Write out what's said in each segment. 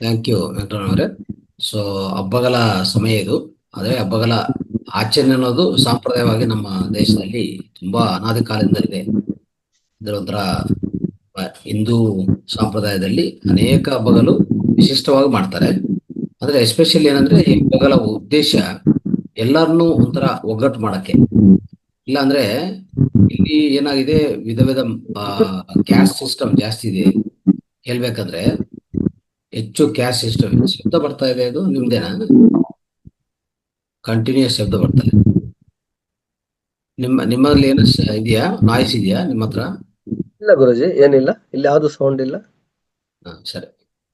Thank you Venkataramana ಅವರೇ. So ಹಬ್ಬಗಳ ಸಮಯ ಇದು. ಆದರೆ ಹಬ್ಬಗಳ ಆಚರಣೆ ಅನ್ನೋದು ಸಾಂಪ್ರದಾಯವಾಗಿ ನಮ್ಮ ದೇಶದಲ್ಲಿ ತುಂಬಾ ಅನಾದಿ ಕಾಲದಿಂದ ಇದೆ. ಇದರ ಒಂಥರ ಹಿಂದೂ ಸಂಪ್ರದಾಯದಲ್ಲಿ ಅನೇಕ ಹಬ್ಬಗಳು ವಿಶಿಷ್ಟವಾಗಿ ಮಾಡ್ತಾರೆ. ಆದ್ರೆ ಎಸ್ಪೆಷಲಿ ಏನಂದ್ರೆ ಈ ಹಬ್ಬಗಳ ಉದ್ದೇಶ ಎಲ್ಲರನ್ನೂ ಒಂಥರ ಒಗ್ಗಟ್ಟು ಮಾಡಕ್ಕೆ. ಇಲ್ಲ ಅಂದ್ರೆ ಇಲ್ಲಿ ಏನಾಗಿದೆ, ವಿಧ ವಿಧ ಕ್ಯಾಸ್ಟ್ ಸಿಸ್ಟಮ್ ಜಾಸ್ತಿ ಇದೆ. ಹೇಳ್ಬೇಕಂದ್ರೆ ಹೆಚ್ಚು ಕ್ಯಾಸ್ಟ್ ಸಿಸ್ಟಮ್ ಶಬ್ದ ಬರ್ತಾ ಇದೆ. ಅದು ನಿಮ್ದೇನಾ? ಕಂಟಿನ್ಯೂಸ್ ಶಬ್ದ ಬರ್ತಾ ಇದೆ. ನಿಮ್ಮಲ್ಲಿ ಏನು ಇದೆಯಾ? ನಾಯ್ಸ್ ಇದೆಯಾ ನಿಮ್ಮ ಹತ್ರ? ಇಲ್ಲ ಗುರುಜಿ, ಏನಿಲ್ಲ. ಇಲ್ಲಿ ಯಾವ್ದು ಸೌಂಡ್ ಇಲ್ಲ. ಸರಿ.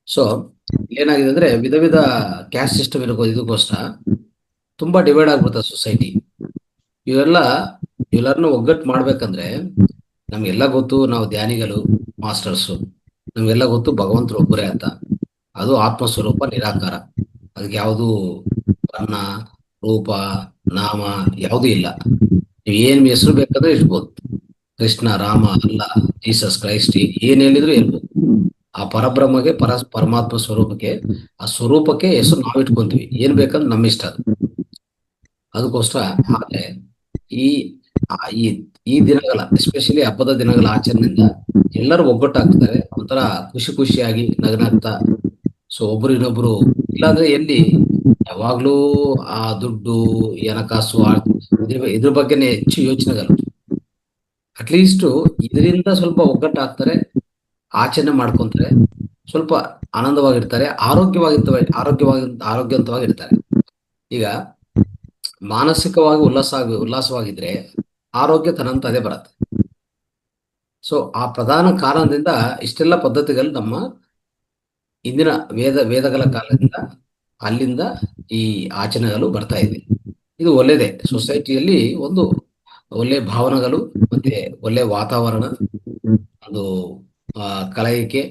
ಸೊ ಏನಾಗಿದೆ ಅಂದ್ರೆ ವಿಧ ವಿಧ ಕ್ಯಾಸ್ಟ್ ಸಿಸ್ಟಮ್ ಇದಕ್ಕೋಸ್ಕರ ತುಂಬಾ ಡಿವೈಡ್ ಆಗ್ಬಿಡುತ್ತೆ ಸೊಸೈಟಿ. ಇವೆಲ್ಲ ಇವೆಲ್ಲರನ್ನು ಒಗ್ಗಟ್ಟು ಮಾಡ್ಬೇಕಂದ್ರೆ ನಮ್ಗೆಲ್ಲ ಗೊತ್ತು, ನಾವು ಧ್ಯಾನಿಗಳು, ಮಾಸ್ಟರ್ಸು. ನಮ್ಗೆಲ್ಲ ಗೊತ್ತು ಭಗವಂತರು ಒಬ್ಬರೇ ಅಂತ. ಅದು ಆತ್ಮಸ್ವರೂಪ ನಿರಾಕಾರ. ಅದಕ್ಕೆ ಯಾವುದು ಬಣ್ಣ, ರೂಪ, ನಾಮ ಯಾವುದೂ ಇಲ್ಲ. ನೀವು ಏನ್ ಹೆಸರು ಬೇಕಾದ್ರೆ ಇರ್ಬೋದು. ಕೃಷ್ಣ, ರಾಮ, ಅಲ್ಲ, ಜೀಸಸ್ ಕ್ರೈಸ್ಟ್, ಏನ್ ಹೇಳಿದ್ರು ಹೇಳ್ಬೋದು. ಆ ಪರಬ್ರಹ್ಮಗೆ ಪರಮಾತ್ಮ ಸ್ವರೂಪಕ್ಕೆ, ಆ ಸ್ವರೂಪಕ್ಕೆ ಹೆಸರು ನಾವು ಇಟ್ಕೊಂತೀವಿ. ಏನ್ ಬೇಕಂದ್ರೆ ನಮ್ಮ ಇಷ್ಟ ಅದು. ಅದಕ್ಕೋಸ್ಕರ ಆದ್ರೆ ಈ ಈ ಈ ದಿನಗಳ ಎಸ್ಪೆಷಲಿ ಹಬ್ಬದ ದಿನಗಳ ಆಚರಣೆಯಿಂದ ಎಲ್ಲರೂ ಒಗ್ಗಟ್ಟಾಗ್ತಾರೆ. ಒಂಥರ ಖುಷಿ ಖುಷಿಯಾಗಿ ನಗನಾಗ್ತಾ. ಸೊ ಒಬ್ರು ಇನ್ನೊಬ್ರು, ಇಲ್ಲಾಂದ್ರೆ ಎಲ್ಲಿ ಯಾವಾಗ್ಲೂ ಆ ದುಡ್ಡು, ಈ ಹಣಕಾಸು, ಇದ್ರ ಬಗ್ಗೆನೇ ಹೆಚ್ಚು ಯೋಚನೆಗಳು. ಅಟ್ಲೀಸ್ಟ್ ಇದರಿಂದ ಸ್ವಲ್ಪ ಒಗ್ಗಟ್ಟಾಗ್ತಾರೆ, ಆಚರಣೆ ಮಾಡ್ಕೊಂತಾರೆ, ಸ್ವಲ್ಪ ಆನಂದವಾಗಿರ್ತಾರೆ, ಆರೋಗ್ಯವಂತವಾಗಿರ್ತಾರೆ. ಈಗ ಮಾನಸಿಕವಾಗಿ ಉಲ್ಲಾಸವಾಗಿದ್ರೆ ಆರೋಗ್ಯ ತನ್ನಂತದೇ ಬರುತ್ತೆ. ಸೊ ಆ ಪ್ರಧಾನ ಕಾರಣದಿಂದ ಇಷ್ಟೆಲ್ಲ ಪದ್ಧತಿಗಳು ನಮ್ಮ ಇಂದಿನ ವೇದಗಳ ಕಾಲದಿಂದ ಅಲ್ಲಿಂದ ಈ ಆಚರಣೆಗಳು ಬರ್ತಾ ಇದೆ. ಇದು ಒಳ್ಳೆಯದೇ. ಸೊಸೈಟಿಯಲ್ಲಿ ಒಂದು ಒಳ್ಳೆ ಭಾವನೆಗಳು, ಮತ್ತೆ ಒಳ್ಳೆ ವಾತಾವರಣ, ಒಂದು ಕಲಯಿಕೆ,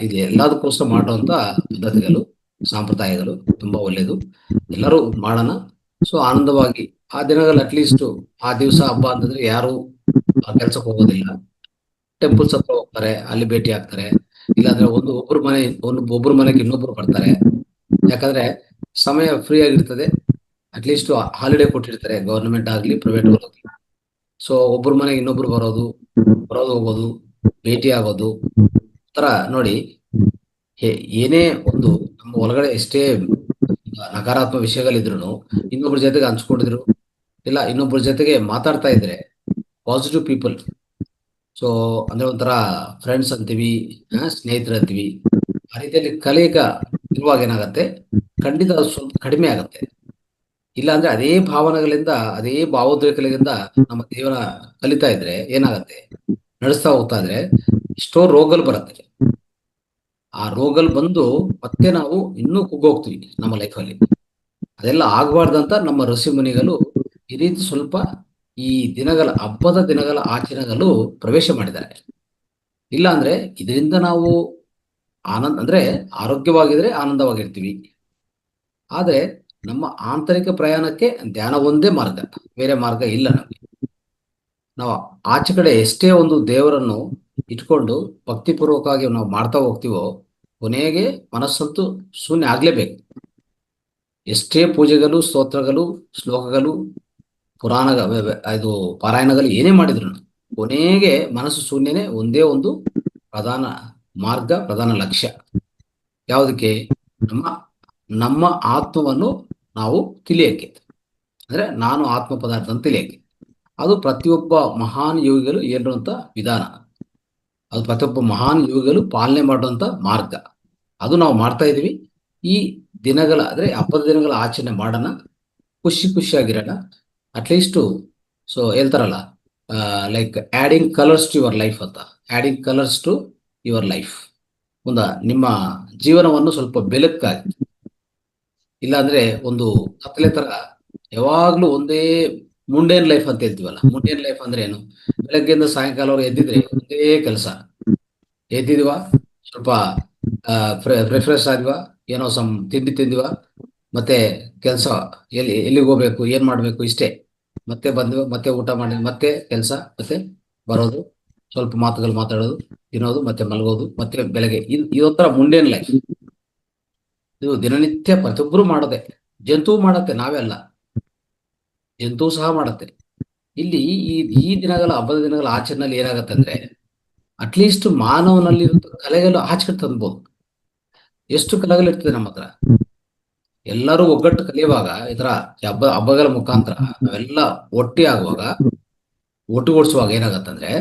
ಇದು ಎಲ್ಲದಕ್ಕೋಸ್ಕರ ಮಾಡುವಂತ ಪದ್ಧತಿಗಳು, ಸಂಪ್ರದಾಯಗಳು ತುಂಬಾ ಒಳ್ಳೆಯದು. ಎಲ್ಲರೂ ಮಾಡೋಣ. ಸೊ ಆನಂದವಾಗಿ ಆ ದಿನಗಳು, ಅಟ್ಲೀಸ್ಟ್ ಆ ದಿವಸ ಹಬ್ಬ ಅಂತಂದ್ರೆ ಯಾರು ಕೆಲ್ಸಕ್ಕೆ ಹೋಗೋದಿಲ್ಲ, ಟೆಂಪಲ್ಸ್ ಹತ್ರ ಹೋಗ್ತಾರೆ, ಅಲ್ಲಿ ಭೇಟಿ ಆಗ್ತಾರೆ. ಇಲ್ಲಾಂದ್ರೆ ಒಬ್ಬರು ಮನೆಗೆ ಇನ್ನೊಬ್ರು ಬರ್ತಾರೆ. ಯಾಕಂದ್ರೆ ಸಮಯ ಫ್ರೀ ಆಗಿರ್ತದೆ. ಅಟ್ಲೀಸ್ಟ್ ಹಾಲಿಡೇ ಕೊಟ್ಟಿರ್ತಾರೆ, ಗವರ್ನಮೆಂಟ್ ಆಗ್ಲಿ ಪ್ರೈವೇಟ್ ಹೋಗ್ಲಿ. ಸೊ ಒಬ್ಬರ ಮನೆಗೆ ಇನ್ನೊಬ್ರು ಬರೋದು ಹೋಗೋದು, ಭೇಟಿ ಆಗೋದು ತರ ನೋಡಿ. ಏನೇ ಒಂದು ನಮ್ಮ ಒಳಗಡೆ ಎಷ್ಟೇ ನಕಾರಾತ್ಮಕ ವಿಷಯಗಳಿದ್ರು ಇನ್ನೊಬ್ಬರ ಜೊತೆಗೆ ಹಂಚ್ಕೊಂಡಿದ್ರು, ಇಲ್ಲ ಇನ್ನೊಬ್ಬರ ಜೊತೆಗೆ ಮಾತಾಡ್ತಾ ಇದ್ರೆ ಪಾಸಿಟಿವ್ ಪೀಪಲ್. ಸೊ ಅಂದ್ರೆ ಒಂಥರ ಫ್ರೆಂಡ್ಸ್ ಅಂತೀವಿ, ಸ್ನೇಹಿತರು ಅಂತೀವಿ. ಆ ರೀತಿಯಲ್ಲಿ ಕಲಿಕ ಇರುವಾಗ ಏನಾಗತ್ತೆ, ಖಂಡಿತ ಅದು ಸ್ವಲ್ಪ ಕಡಿಮೆ ಆಗತ್ತೆ. ಇಲ್ಲ ಅಂದ್ರೆ ಅದೇ ಭಾವನೆಗಳಿಂದ, ಅದೇ ಭಾವೋದ್ರೇಕಗಳಿಂದ ನಮ್ಮ ಜೀವನ ಕಲಿತಾ ಇದ್ರೆ ಏನಾಗತ್ತೆ, ನಡೆಸ್ತಾ ಹೋಗ್ತಾ ಇದ್ರೆ ಎಷ್ಟೋ ರೋಗಗಳು ಬರುತ್ತೆ. ಆ ರೋಗಗಳು ಬಂದು ಮತ್ತೆ ನಾವು ಇನ್ನೂ ಕುಗ್ಗೋಗ್ತೀವಿ ನಮ್ಮ ಲೈಫಲ್ಲಿ. ಅದೆಲ್ಲ ಆಗಬಾರ್ದಂತ ನಮ್ಮ ಋಷಿ ಮುನಿಗಳು ಈ ರೀತಿ ಸ್ವಲ್ಪ ಈ ಹಬ್ಬದ ದಿನಗಳ ಆಚರಣೆಗಳು ಪ್ರವೇಶ ಮಾಡಿದ್ದಾರೆ. ಇಲ್ಲ ಅಂದ್ರೆ ಇದರಿಂದ ನಾವು ಅಂದ್ರೆ ಆರೋಗ್ಯವಾಗಿದ್ರೆ ಆನಂದವಾಗಿರ್ತೀವಿ. ಆದ್ರೆ ನಮ್ಮ ಆಂತರಿಕ ಪ್ರಯಾಣಕ್ಕೆ ಧ್ಯಾನ ಒಂದೇ ಮಾರ್ಗ, ಬೇರೆ ಮಾರ್ಗ ಇಲ್ಲ ನಮಗೆ. ನಾವು ಆಚೆ ಕಡೆ ಎಷ್ಟೇ ಒಂದು ದೇವರನ್ನು ಇಟ್ಕೊಂಡು ಭಕ್ತಿಪೂರ್ವಕವಾಗಿ ನಾವು ಮಾಡ್ತಾ ಹೋಗ್ತೀವೋ, ಕೊನೆಗೆ ಮನಸ್ಸಂತೂ ಶೂನ್ಯ ಆಗ್ಲೇಬೇಕು. ಎಷ್ಟೇ ಪೂಜೆಗಳು, ಸ್ತೋತ್ರಗಳು, ಶ್ಲೋಕಗಳು, ಪುರಾಣ, ಇದು ಪಾರಾಯಣಗಳು ಏನೇ ಮಾಡಿದ್ರು ಕೊನೆಗೆ ಮನಸ್ಸು ಶೂನ್ಯನೇ. ಒಂದೇ ಒಂದು ಪ್ರಧಾನ ಮಾರ್ಗ, ಪ್ರಧಾನ ಲಕ್ಷ್ಯ ಯಾವುದಕ್ಕೆ? ನಮ್ಮ ನಮ್ಮ ಆತ್ಮವನ್ನು ನಾವು ತಿಳಿಯಕ್ಕೆ, ಅಂದ್ರೆ ನಾನು ಆತ್ಮ ಪದಾರ್ಥ ಅಂತ ತಿಳಿಯಕ್ಕೆ. ಅದು ಪ್ರತಿಯೊಬ್ಬ ಮಹಾನ್ ಯೋಗಿಗಳು ಹೇಳಿರುವಂತ ವಿಧಾನ. ಅದು ಪ್ರತಿಯೊಬ್ಬ ಮಹಾನ್ ಯೋಗಿಗಳು ಪಾಲನೆ ಮಾಡುವಂತ ಮಾರ್ಗ. ಅದು ನಾವು ಮಾಡ್ತಾ ಇದೀವಿ. ಈ ಅಂದ್ರೆ ಹಬ್ಬದ ದಿನಗಳ ಆಚರಣೆ ಮಾಡೋಣ, ಖುಷಿಯಾಗಿರೋಣ. ಅಟ್ಲೀಸ್ಟ್ ಸೊ ಹೇಳ್ತಾರಲ್ಲ, like adding colors to your life ಅಂತ. Adding colors to your life, ನಿಮ್ಮ ಜೀವನವನ್ನು ಸ್ವಲ್ಪ ಬೆಳಕಾಗಿ. ಇಲ್ಲಾಂದ್ರೆ ಒಂದು ಕತ್ಲೆ ತರ ಯಾವಾಗ್ಲೂ ಒಂದೇ ಮುಂಡೇನ್ ಲೈಫ್ ಅಂತ ಹೇಳ್ತೀವಲ್ಲ. ಮುಂಡೇನ್ ಲೈಫ್ ಅಂದ್ರೆ ಏನು? ಬೆಳಗ್ಗೆಯಿಂದ ಸಾಯಂಕಾಲವರೆಗೆ ಎದ್ದಿದ್ರೆ ಒಂದೇ ಕೆಲಸ. ಎದ್ದಿದ್ವ, ಸ್ವಲ್ಪ ರಿಫ್ರೆಶ್ ಆದ್ವಾ, ಏನೋ ತಿಂಡಿ ತಿಂದಿವ, ಮತ್ತೆ ಕೆಲಸ, ಎಲ್ಲಿಗೆ ಹೋಗ್ಬೇಕು, ಏನ್ ಮಾಡ್ಬೇಕು, ಇಷ್ಟೇ. ಮತ್ತೆ ಬಂದ್ವ, ಮತ್ತೆ ಊಟ ಮಾಡಿ, ಮತ್ತೆ ಕೆಲಸ, ಮತ್ತೆ ಬರೋದು, ಸ್ವಲ್ಪ ಮಾತುಗಳು ಮಾತಾಡೋದು, ತಿನ್ನೋದು, ಮತ್ತೆ ಮಲಗೋದು, ಮತ್ತೆ ಬೆಳಗ್ಗೆ. ಇದೊಂಥರ ಮುಂಡೇನ್ ಲೈಫ್. ಇದು ದಿನನಿತ್ಯ ಪ್ರತಿಯೊಬ್ಬರು ಮಾಡೋದೆ. ಜಂತು ಮಾಡತ್ತೆ, ನಾವೇ ಅಲ್ಲ, ಜಂತು ಸಹ ಮಾಡತ್ತೆ. ಇಲ್ಲಿ ಈ ಈ ದಿನಗಳ ಹಬ್ಬದ ದಿನಗಳ ಆಚರಣೆಯಲ್ಲಿ ಏನಾಗತ್ತೆ ಅಂದ್ರೆ, ಅಟ್ಲೀಸ್ಟ್ ಮಾನವನಲ್ಲಿರೋ ಕಲೆಗಳು ಆಚೆ ತಂದ್ಬೋದು. ಎಷ್ಟು ಕಲೆಗಳಿರ್ತದೆ ನಮ್ಮ ಹತ್ರ. ಎಲ್ಲರೂ ಒಗ್ಗಟ್ಟು ಕಲಿಯುವಾಗ ಈ ತರ ಹಬ್ಬಗಳ ಮುಖಾಂತರ ನಾವೆಲ್ಲ ಒಟ್ಟಿ ಆಗುವಾಗ, ಒಟ್ಟುಗೂಡಿಸುವಾಗ ಏನಾಗತ್ತಂದ್ರೆ,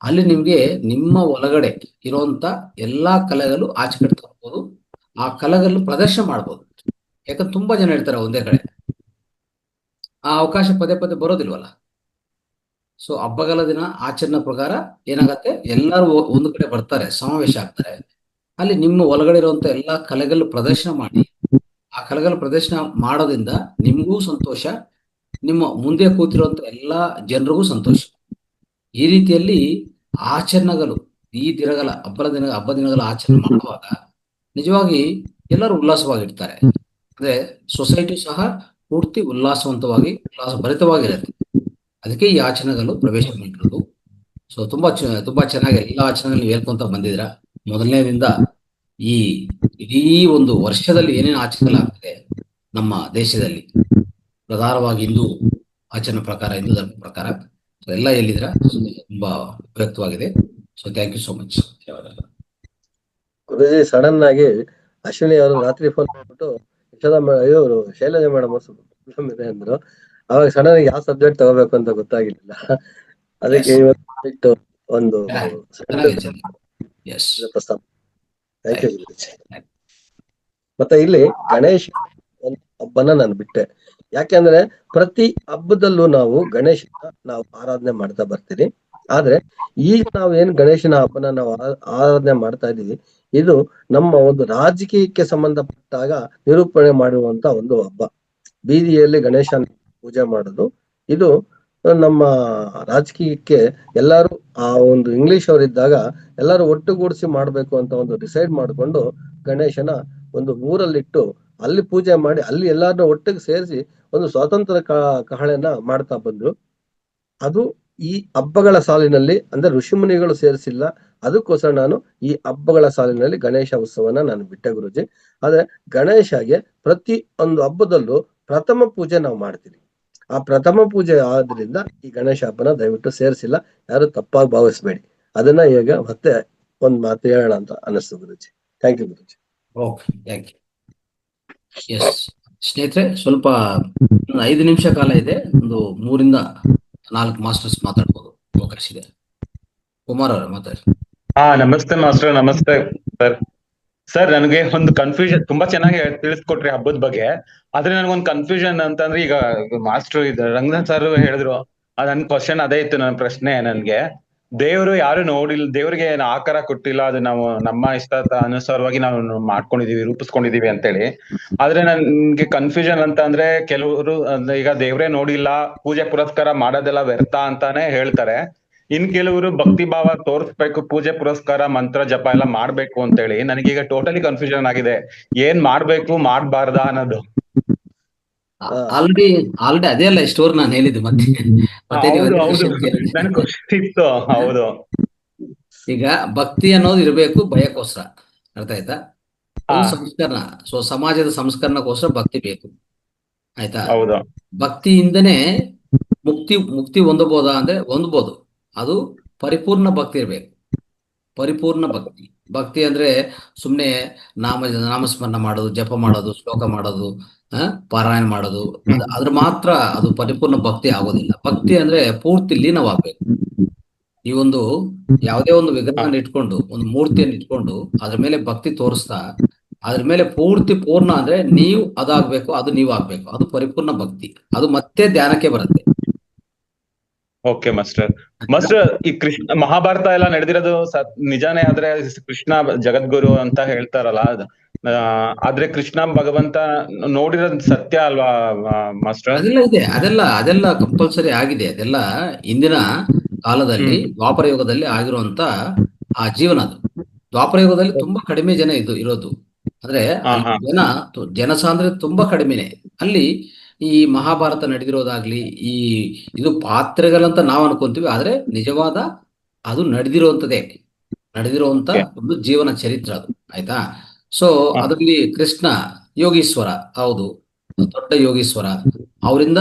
ಅಲ್ಲಿ ನಿಮ್ಗೆ ನಿಮ್ಮ ಒಳಗಡೆ ಇರುವಂತ ಎಲ್ಲಾ ಕಲೆಗಳು ಆಚೆ ಕಡೆ ತರ್ಬೋದು. ಆ ಕಲೆಗಳು ಪ್ರದರ್ಶನ ಮಾಡ್ಬೋದು. ಯಾಕಂದ್ರೆ ತುಂಬಾ ಜನ ಇರ್ತಾರೆ ಒಂದೇ ಕಡೆ, ಆ ಅವಕಾಶ ಪದೇ ಪದೇ ಬರೋದಿಲ್ವಲ್ಲ. ಸೊ ಹಬ್ಬಗಳ ದಿನ ಆಚರಣೆ ಪ್ರಕಾರ ಏನಾಗತ್ತೆ, ಎಲ್ಲರೂ ಒಂದು ಕಡೆ ಬರ್ತಾರೆ, ಸಮಾವೇಶ ಆಗ್ತಾರೆ. ಅಲ್ಲಿ ನಿಮ್ಮ ಒಳಗಡೆ ಇರುವಂತ ಎಲ್ಲಾ ಕಲೆಗಳು ಪ್ರದರ್ಶನ ಮಾಡಿ, ಆ ಕಲೆಗಳ ಪ್ರದರ್ಶನ ಮಾಡೋದ್ರಿಂದ ನಿಮ್ಗೂ ಸಂತೋಷ, ನಿಮ್ಮ ಮುಂದೆ ಕೂತಿರುವಂತ ಎಲ್ಲಾ ಜನರಿಗೂ ಸಂತೋಷ. ಈ ರೀತಿಯಲ್ಲಿ ಆಚರಣೆಗಳು, ಈ ದಿನಗಳ ಹಬ್ಬ ದಿನಗಳ ಆಚರಣೆ ಮಾಡುವಾಗ ನಿಜವಾಗಿ ಎಲ್ಲರೂ ಉಲ್ಲಾಸವಾಗಿರ್ತಾರೆ. ಅಂದ್ರೆ ಸೊಸೈಟಿ ಸಹ ಪೂರ್ತಿ ಉಲ್ಲಾಸ ಭರಿತವಾಗಿರುತ್ತೆ. ಅದಕ್ಕೆ ಈ ಆಚರಣೆಗಳು ಪ್ರವೇಶ ಮಾಡಿರೋದು. ಸೊ ತುಂಬಾ ಚೆನ್ನಾಗಿ ಎಲ್ಲ ಆಚರಣೆಗಳು ನೀವು ಹೇಳ್ಕೊಂತ ಬಂದಿದ್ದೀರಾ. ಮೊದಲನೇದಿಂದ ಈ ಇಡೀ ಒಂದು ವರ್ಷದಲ್ಲಿ ಏನೇನು ಆಚರಣೆಗಳಾಗ್ತದೆ ನಮ್ಮ ದೇಶದಲ್ಲಿ, ಪ್ರಧಾನವಾಗಿ ಹಿಂದೂ ಆಚರಣೆ ಪ್ರಕಾರ, ಹಿಂದೂ ಧರ್ಮ ಪ್ರಕಾರ ಎಲ್ಲ ಎಲ್ಲಿದ್ದೀರಾ, ತುಂಬಾ ಉಪಯುಕ್ತವಾಗಿದೆ. So thank you so much. Guruji sudden ಆಗಿ ಅಶ್ವಿನಿ ಅವರು ರಾತ್ರಿ ಫೋನ್ ಮಾಡ್ಬಿಟ್ಟು ಇವರು ಶೈಲಜಾ ಮೇಡಮ್ ಪ್ರಾಬ್ಲಮ್ ಇದೆ ಅಂದ್ರು. ಅವಾಗ ಸಡನ್ ಆಗಿ ಯಾವ ಸಬ್ಜೆಕ್ಟ್ ತಗೋಬೇಕು ಅಂತ ಗೊತ್ತಾಗಿರ್ಲಿಲ್ಲ. ಅದಕ್ಕೆ ಇವತ್ತು ಒಂದು ಪ್ರಸ್ತಾಪ. ಥ್ಯಾಂಕ್ ಯು ಗುರುಜಿ. ಮತ್ತೆ ಇಲ್ಲಿ ಗಣೇಶ ಹಬ್ಬನ ನಾನು ಬಿಟ್ಟೆ, ಯಾಕೆಂದ್ರೆ ಪ್ರತಿ ಹಬ್ಬದಲ್ಲೂ ನಾವು ಗಣೇಶನ ನಾವು ಆರಾಧನೆ ಮಾಡ್ತಾ ಬರ್ತೀವಿ. ಆದ್ರೆ ಈಗ ನಾವು ಏನ್ ಗಣೇಶನ ಹಬ್ಬನ ನಾವು ಆರಾಧನೆ ಮಾಡ್ತಾ ಇದೀವಿ, ಇದು ನಮ್ಮ ಒಂದು ರಾಜಕೀಯಕ್ಕೆ ಸಂಬಂಧಪಟ್ಟಾಗ ನಿರೂಪಣೆ ಮಾಡುವಂತ ಒಂದು ಹಬ್ಬ. ಬೀದಿಯಲ್ಲಿ ಗಣೇಶನ ಪೂಜೆ ಮಾಡೋದು, ಇದು ನಮ್ಮ ರಾಜಕೀಯಕ್ಕೆ ಎಲ್ಲರೂ ಆ ಒಂದು ಇಂಗ್ಲಿಷ್ ಅವರಿದ್ದಾಗ ಎಲ್ಲರೂ ಒಟ್ಟುಗೂಡಿಸಿ ಮಾಡ್ಬೇಕು ಅಂತ ಒಂದು ಡಿಸೈಡ್ ಮಾಡ್ಕೊಂಡು ಗಣೇಶನ ಒಂದು ಊರಲ್ಲಿಟ್ಟು ಅಲ್ಲಿ ಪೂಜೆ ಮಾಡಿ ಅಲ್ಲಿ ಎಲ್ಲಾರನ್ನ ಒಟ್ಟಿಗೆ ಸೇರಿಸಿ ಒಂದು ಸ್ವಾತಂತ್ರ್ಯ ಕಹಳೆನ ಮಾಡ್ತಾ ಬಂದ್ರು. ಅದು ಈ ಹಬ್ಬಗಳ ಸಾಲಿನಲ್ಲಿ ಅಂದ್ರೆ ಋಷಿಮುನಿಗಳು ಸೇರಿಸಿಲ್ಲ. ಅದಕ್ಕೋಸ್ಕರ ನಾನು ಈ ಹಬ್ಬಗಳ ಸಾಲಿನಲ್ಲಿ ಗಣೇಶ ಉತ್ಸವನ ನಾನು ಬಿಟ್ಟೆ ಗುರುಜಿ. ಆದ್ರೆ ಗಣೇಶಗೆ ಪ್ರತಿ ಒಂದು ಹಬ್ಬದಲ್ಲೂ ಪ್ರಥಮ ಪೂಜೆ ನಾವು ಮಾಡ್ತೀವಿ. ಆ ಪ್ರಥಮ ಪೂಜೆ ಆದ್ರಿಂದ ಈ ಗಣೇಶ ಹಬ್ಬನ ದಯವಿಟ್ಟು ಸೇರಿಸಿಲ್ಲ, ಯಾರು ತಪ್ಪಾಗಿ ಭಾವಿಸ್ಬೇಡಿ. ಅದನ್ನ ಈಗ ಮತ್ತೆ ಒಂದ್ ಮಾತು ಹೇಳೋಣ ಅಂತ ಅನಿಸ್ತು Guruji. Thank you Guruji. Okay, thank you. Yes ಸ್ನೇಹಿತರೆ, ಸ್ವಲ್ಪ 5 ನಿಮಿಷ ಕಾಲ ಇದೆ. ಒಂದು 3 ಇಂದ 4 ಮಾಸ್ಟರ್ಸ್ ಮಾತಾಡ್ಬೋದು, ಅವಕಾಶ ಇದೆ. ಕುಮಾರ್ ಅವರ ಮಾತಾಡಿ. ನಮಸ್ತೆ ಮಾಸ್ಟರ್. ನಮಸ್ತೆ ಸರ್. ಸರ್, ನನಗೆ ಒಂದು ಕನ್ಫ್ಯೂಷನ್, ತುಂಬಾ ಚೆನ್ನಾಗಿ ತಿಳಿಸ್ಕೊಟ್ರಿ ಹಬ್ಬದ ಬಗ್ಗೆ. ಆದ್ರೆ ನನಗೊಂದು ಕನ್ಫ್ಯೂಷನ್ ಅಂತಂದ್ರೆ, ಈಗ ಮಾಸ್ಟರ್ ರಂಗನಾಥ್ ಸರ್ ಹೇಳಿದ್ರು, ನನ್ ಕ್ವಶನ್ ಅದೇ ಇತ್ತು. ನನ್ನ ಪ್ರಶ್ನೆ ನನ್ಗೆ, ದೇವರು ಯಾರು ನೋಡಿಲ್ಲ, ದೇವ್ರಿಗೆ ಆಕಾರ ಕೊಟ್ಟಿಲ್ಲ, ಅದು ನಾವು ನಮ್ಮ ಇಷ್ಟ ಅನುಸಾರವಾಗಿ ನಾವು ಮಾಡ್ಕೊಂಡಿದೀವಿ, ರೂಪಿಸ್ಕೊಂಡಿದೀವಿ ಅಂತೇಳಿ. ಆದ್ರೆ ನನ್ಗೆ ಕನ್ಫ್ಯೂಷನ್ ಅಂತ ಅಂದ್ರೆ, ಕೆಲವರು ಈಗ ದೇವ್ರೇ ನೋಡಿಲ್ಲ, ಪೂಜೆ ಪುರಸ್ಕಾರ ಮಾಡೋದೆಲ್ಲ ವ್ಯರ್ಥ ಅಂತಾನೆ ಹೇಳ್ತಾರೆ. ಇನ್ ಕೆಲವರು ಭಕ್ತಿ ಭಾವ ತೋರ್ಸ್ಬೇಕು, ಪೂಜೆ ಪುರಸ್ಕಾರ ಮಂತ್ರ ಜಪ ಎಲ್ಲ ಮಾಡ್ಬೇಕು ಅಂತೇಳಿ. ನನಗೀಗ ಟೋಟಲಿ ಕನ್ಫ್ಯೂಷನ್ ಆಗಿದೆ, ಏನ್ ಮಾಡ್ಬೇಕು ಮಾಡ್ಬಾರ್ದಾ ಅನ್ನೋದು. ಆಲ್ರೆಡಿ ಅದೇ ಅಲ್ಲ ಸ್ಟೋರ್ ನಾನು ಹೇಳಿದ್ದು. ಮತ್ತೆ ನನ್ ಖುಷಿ ಇತ್ತು. ಹೌದು, ಈಗ ಭಕ್ತಿ ಅನ್ನೋದು ಇರಬೇಕು ಭಯಕ್ಕೋಸ್ಕರ, ಅರ್ಥ ಆಯ್ತಾ? ಸಂಸ್ಕರಣ, ಸೊ ಸಮಾಜದ ಸಂಸ್ಕರಣಕ್ಕೋಸ್ಕರ ಭಕ್ತಿ ಬೇಕು, ಆಯ್ತಾ? ಹೌದು. ಭಕ್ತಿಯಿಂದನೇ ಮುಕ್ತಿ ಹೊಂದಬಹುದಾ ಅಂದ್ರೆ ಹೊಂದಬಹುದು. ಅದು ಪರಿಪೂರ್ಣ ಭಕ್ತಿ ಇರ್ಬೇಕು, ಪರಿಪೂರ್ಣ ಭಕ್ತಿ. ಭಕ್ತಿ ಅಂದ್ರೆ ಸುಮ್ನೆ ನಾಮಸ್ಮರಣ ಮಾಡೋದು, ಜಪ ಮಾಡೋದು, ಶ್ಲೋಕ ಮಾಡೋದು, ಪಾರಾಯಣ ಮಾಡೋದು, ಅದ್ರ ಮಾತ್ರ ಅದು ಪರಿಪೂರ್ಣ ಭಕ್ತಿ ಆಗೋದಿಲ್ಲ. ಭಕ್ತಿ ಅಂದ್ರೆ ಪೂರ್ತಿ ಲೀನವಾಗ್ಬೇಕು. ಈ ಒಂದು ಯಾವುದೇ ಒಂದು ವಿಗ್ರಹನ ಇಟ್ಕೊಂಡು, ಒಂದು ಮೂರ್ತಿಯನ್ನು ಇಟ್ಕೊಂಡು ಅದ್ರ ಮೇಲೆ ಭಕ್ತಿ ತೋರಿಸ್ತಾ, ಅದ್ರ ಮೇಲೆ ಪೂರ್ಣ ಅಂದ್ರೆ ನೀವು ಅದಾಗ್ಬೇಕು, ಅದು ನೀವು ಆಗ್ಬೇಕು, ಅದು ಪರಿಪೂರ್ಣ ಭಕ್ತಿ. ಅದು ಮತ್ತೆ ಧ್ಯಾನಕ್ಕೆ ಬರುತ್ತೆ. Okay master. ಈ ಕೃಷ್ಣ ಮಹಾಭಾರತ ಎಲ್ಲ ನಡೆದಿರೋದು ನಿಜಾನೇ, ಆದ್ರೆ ಕೃಷ್ಣ ಜಗದ್ಗುರು ಅಂತ ಹೇಳ್ತಾರಲ್ಲ, ಆದ್ರೆ ಕೃಷ್ಣ ಭಗವಂತ ನೋಡಿರೋದ್ ಸತ್ಯ ಅಲ್ವಾ ಮಾಸ್ಟರ್? ಅದೆಲ್ಲ ಇದೆ, ಅದೆಲ್ಲ ಕಂಪಲ್ಸರಿ ಆಗಿದೆ. ಅದೆಲ್ಲ ಇಂದಿನ ಕಾಲದಲ್ಲಿ ದ್ವಾಪರ ಯುಗದಲ್ಲಿ ಆಗಿರುವಂತ ಆ ಜೀವನ. ಅದು ದ್ವಾಪರ ಯುಗದಲ್ಲಿ ತುಂಬಾ ಕಡಿಮೆ ಜನ ಇರೋದು. ಅಂದ್ರೆ ಜನಸಾಂದ್ರತೆ ತುಂಬಾ ಕಡಿಮೆನೆ. ಅಲ್ಲಿ ಈ ಮಹಾಭಾರತ ನಡೆದಿರೋದಾಗ್ಲಿ, ಇದು ಪಾತ್ರೆಗಳಂತ ನಾವು ಅನ್ಕೊಂತೀವಿ, ಆದ್ರೆ ನಿಜವಾದ ಅದು ನಡೆದಿರುವಂತ ಒಂದು ಜೀವನ ಚರಿತ್ರೆ ಅದು, ಆಯ್ತಾ? ಸೊ ಅದರಲ್ಲಿ ಕೃಷ್ಣ ಯೋಗೀಶ್ವರ, ಹೌದು, ದೊಡ್ಡ ಯೋಗೀಶ್ವರ. ಅವರಿಂದ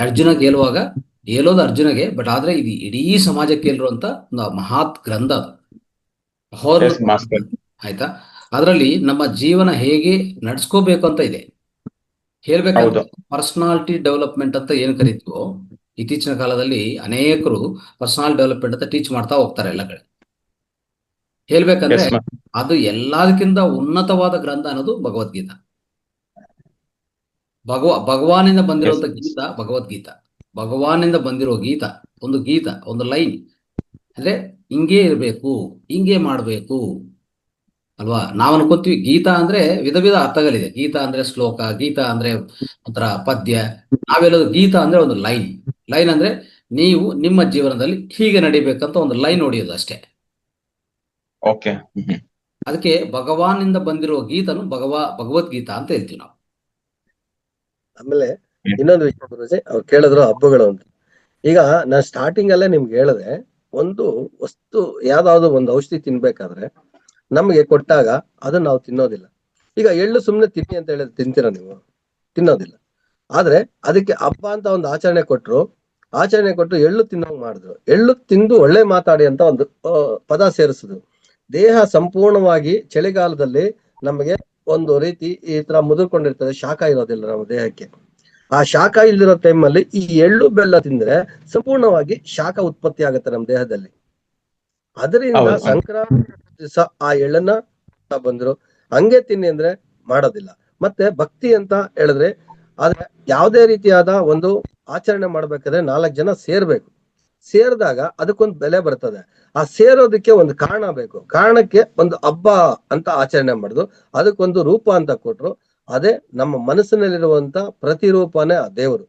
ಅರ್ಜುನ ಗೆಲ್ಲೋದು ಅರ್ಜುನಗೆ, ಬಟ್ ಆದ್ರೆ ಇದು ಇಡೀ ಸಮಾಜಕ್ಕೆ ಗೆಲ್ಲಿರುವಂತ ಒಂದು ಮಹತ್ ಗ್ರಂಥ ಅದು. S master. ಆಯ್ತಾ? ಅದರಲ್ಲಿ ನಮ್ಮ ಜೀವನ ಹೇಗೆ ನಡ್ಸ್ಕೋಬೇಕು ಅಂತ ಇದೆ. ಹೇಳ್ಬೇಕಂದ್ರೆ ಪರ್ಸನಾಲಿಟಿ ಡೆವಲಪ್ಮೆಂಟ್ ಅಂತ ಏನ್ ಕರಿತೀವೋ, ಇತ್ತೀಚಿನ ಕಾಲದಲ್ಲಿ ಅನೇಕರು ಪರ್ಸನಾಲಿಟಿ ಡೆವಲಪ್ಮೆಂಟ್ ಅಂತ ಟೀಚ್ ಮಾಡ್ತಾ ಹೋಗ್ತಾರೆ ಎಲ್ಲ ಕಡೆ. ಹೇಳ್ಬೇಕಂದ್ರೆ ಅದು ಎಲ್ಲದಕ್ಕಿಂತ ಉನ್ನತವಾದ ಗ್ರಂಥ ಅನ್ನೋದು ಭಗವದ್ಗೀತಾ. ಭಗವಾನಿಂದ ಬಂದಿರುವಂತ ಗೀತಾ ಭಗವದ್ಗೀತಾ. ಭಗವಾನಿಂದ ಬಂದಿರೋ ಗೀತಾ, ಒಂದು ಲೈನ್ ಅಂದ್ರೆ ಹಿಂಗೇ ಇರಬೇಕು, ಹಿಂಗೇ ಮಾಡಬೇಕು ಅಲ್ವಾ? ನಾವು ಅನ್ಕೋತೀವಿ ಗೀತಾ ಅಂದ್ರೆ ವಿಧ ವಿಧ ಅರ್ಥಗಳಿದೆ. ಗೀತಾ ಅಂದ್ರೆ ಶ್ಲೋಕ, ಗೀತಾ ಅಂದ್ರೆ ಒಂಥರ ಪದ್ಯ. ನಾವೆಲ್ಲದು ಗೀತಾ ಅಂದ್ರೆ ಒಂದು ಲೈನ್ ಅಂದ್ರೆ ನೀವು ನಿಮ್ಮ ಜೀವನದಲ್ಲಿ ಹೀಗೆ ನಡಿಬೇಕಂತ ಒಂದು ಲೈನ್ ಹೊಡೆಯೋದು ಅಷ್ಟೇ. ಓಕೆ. ಅದಕ್ಕೆ ಭಗವಾನಿಂದ ಬಂದಿರೋ ಗೀತನು ಭಗವದ್ಗೀತಾ ಅಂತ ಹೇಳ್ತೀವಿ ನಾವು. ಆಮೇಲೆ ಇನ್ನೊಂದು ವಿಷಯ ಗುರುಜಿ, ಅವ್ರು ಕೇಳಿದ್ರು ಹಬ್ಬಗಳು ಅಂತ. ಈಗ ನಾನು ಸ್ಟಾರ್ಟಿಂಗ್ ಅಲ್ಲೇ ನಿಮ್ಗೆ ಹೇಳಿದೆ, ಒಂದು ವಸ್ತು ಯಾವ್ದಾದ್ರು ಒಂದು ಔಷಧಿ ತಿನ್ಬೇಕಾದ್ರೆ ನಮ್ಗೆ ಕೊಟ್ಟಾಗ ಅದನ್ನ ನಾವು ತಿನ್ನೋದಿಲ್ಲ. ಈಗ ಎಳ್ಳು ಸುಮ್ನೆ ತಿನ್ನಿ ಅಂತ ಹೇಳಿದ್ರೆ ತಿಂತೀರ ನೀವು? ತಿನ್ನೋದಿಲ್ಲ. ಆದ್ರೆ ಅದಕ್ಕೆ ಹಬ್ಬ ಅಂತ ಒಂದು ಆಚರಣೆ ಕೊಟ್ಟು ಎಳ್ಳು ತಿನ್ನೋಂಗ್ ಮಾಡಿದ್ರು. ಎಳ್ಳು ತಿಂದು ಒಳ್ಳೆ ಮಾತಾಡಿ ಅಂತ ಒಂದು ಪದ ಸೇರಿಸಿದ್ರು. ದೇಹ ಸಂಪೂರ್ಣವಾಗಿ ಚಳಿಗಾಲದಲ್ಲಿ ನಮಗೆ ಒಂದು ರೀತಿ ಈ ತರ ಮುದುರ್ಕೊಂಡಿರ್ತದೆ, ಶಾಖ ಇರೋದಿಲ್ಲ ನಮ್ಮ ದೇಹಕ್ಕೆ. ಆ ಶಾಖ ಇಲ್ದಿರೋ ಟೈಮಲ್ಲಿ ಈ ಎಳ್ಳು ಬೆಲ್ಲ ತಿಂದ್ರೆ ಸಂಪೂರ್ಣವಾಗಿ ಶಾಖ ಉತ್ಪತ್ತಿ ಆಗುತ್ತೆ ನಮ್ಮ ದೇಹದಲ್ಲಿ. ಅದರಿಂದ ಸಂಕ್ರಾಂತಿ ದಿವಸ ಆ ಎಳ್ಳನ್ನ ಬಂದ್ರು ಹಂಗೆ ತಿನ್ನಿ ಅಂದ್ರೆ ಮಾಡೋದಿಲ್ಲ. ಮತ್ತೆ ಭಕ್ತಿ ಅಂತ ಹೇಳಿದ್ರೆ, ಆದ್ರೆ ಯಾವುದೇ ರೀತಿಯಾದ ಒಂದು ಆಚರಣೆ ಮಾಡ್ಬೇಕಾದ್ರೆ 4 ಜನ ಸೇರಿದಾಗ ಅದಕ್ಕೊಂದು ಬೆಲೆ ಬರ್ತದೆ. ಆ ಸೇರೋದಕ್ಕೆ ಒಂದು ಕಾರಣ ಬೇಕು. ಕಾರಣಕ್ಕೆ ಒಂದು ಹಬ್ಬ ಅಂತ ಆಚರಣೆ ಮಾಡುದು, ಅದಕ್ಕೊಂದು ರೂಪ ಅಂತ ಕೊಟ್ರು. ಅದೇ ನಮ್ಮ ಮನಸ್ಸಿನಲ್ಲಿರುವಂತ ಪ್ರತಿರೂಪನೇ ಆ ದೇವರು.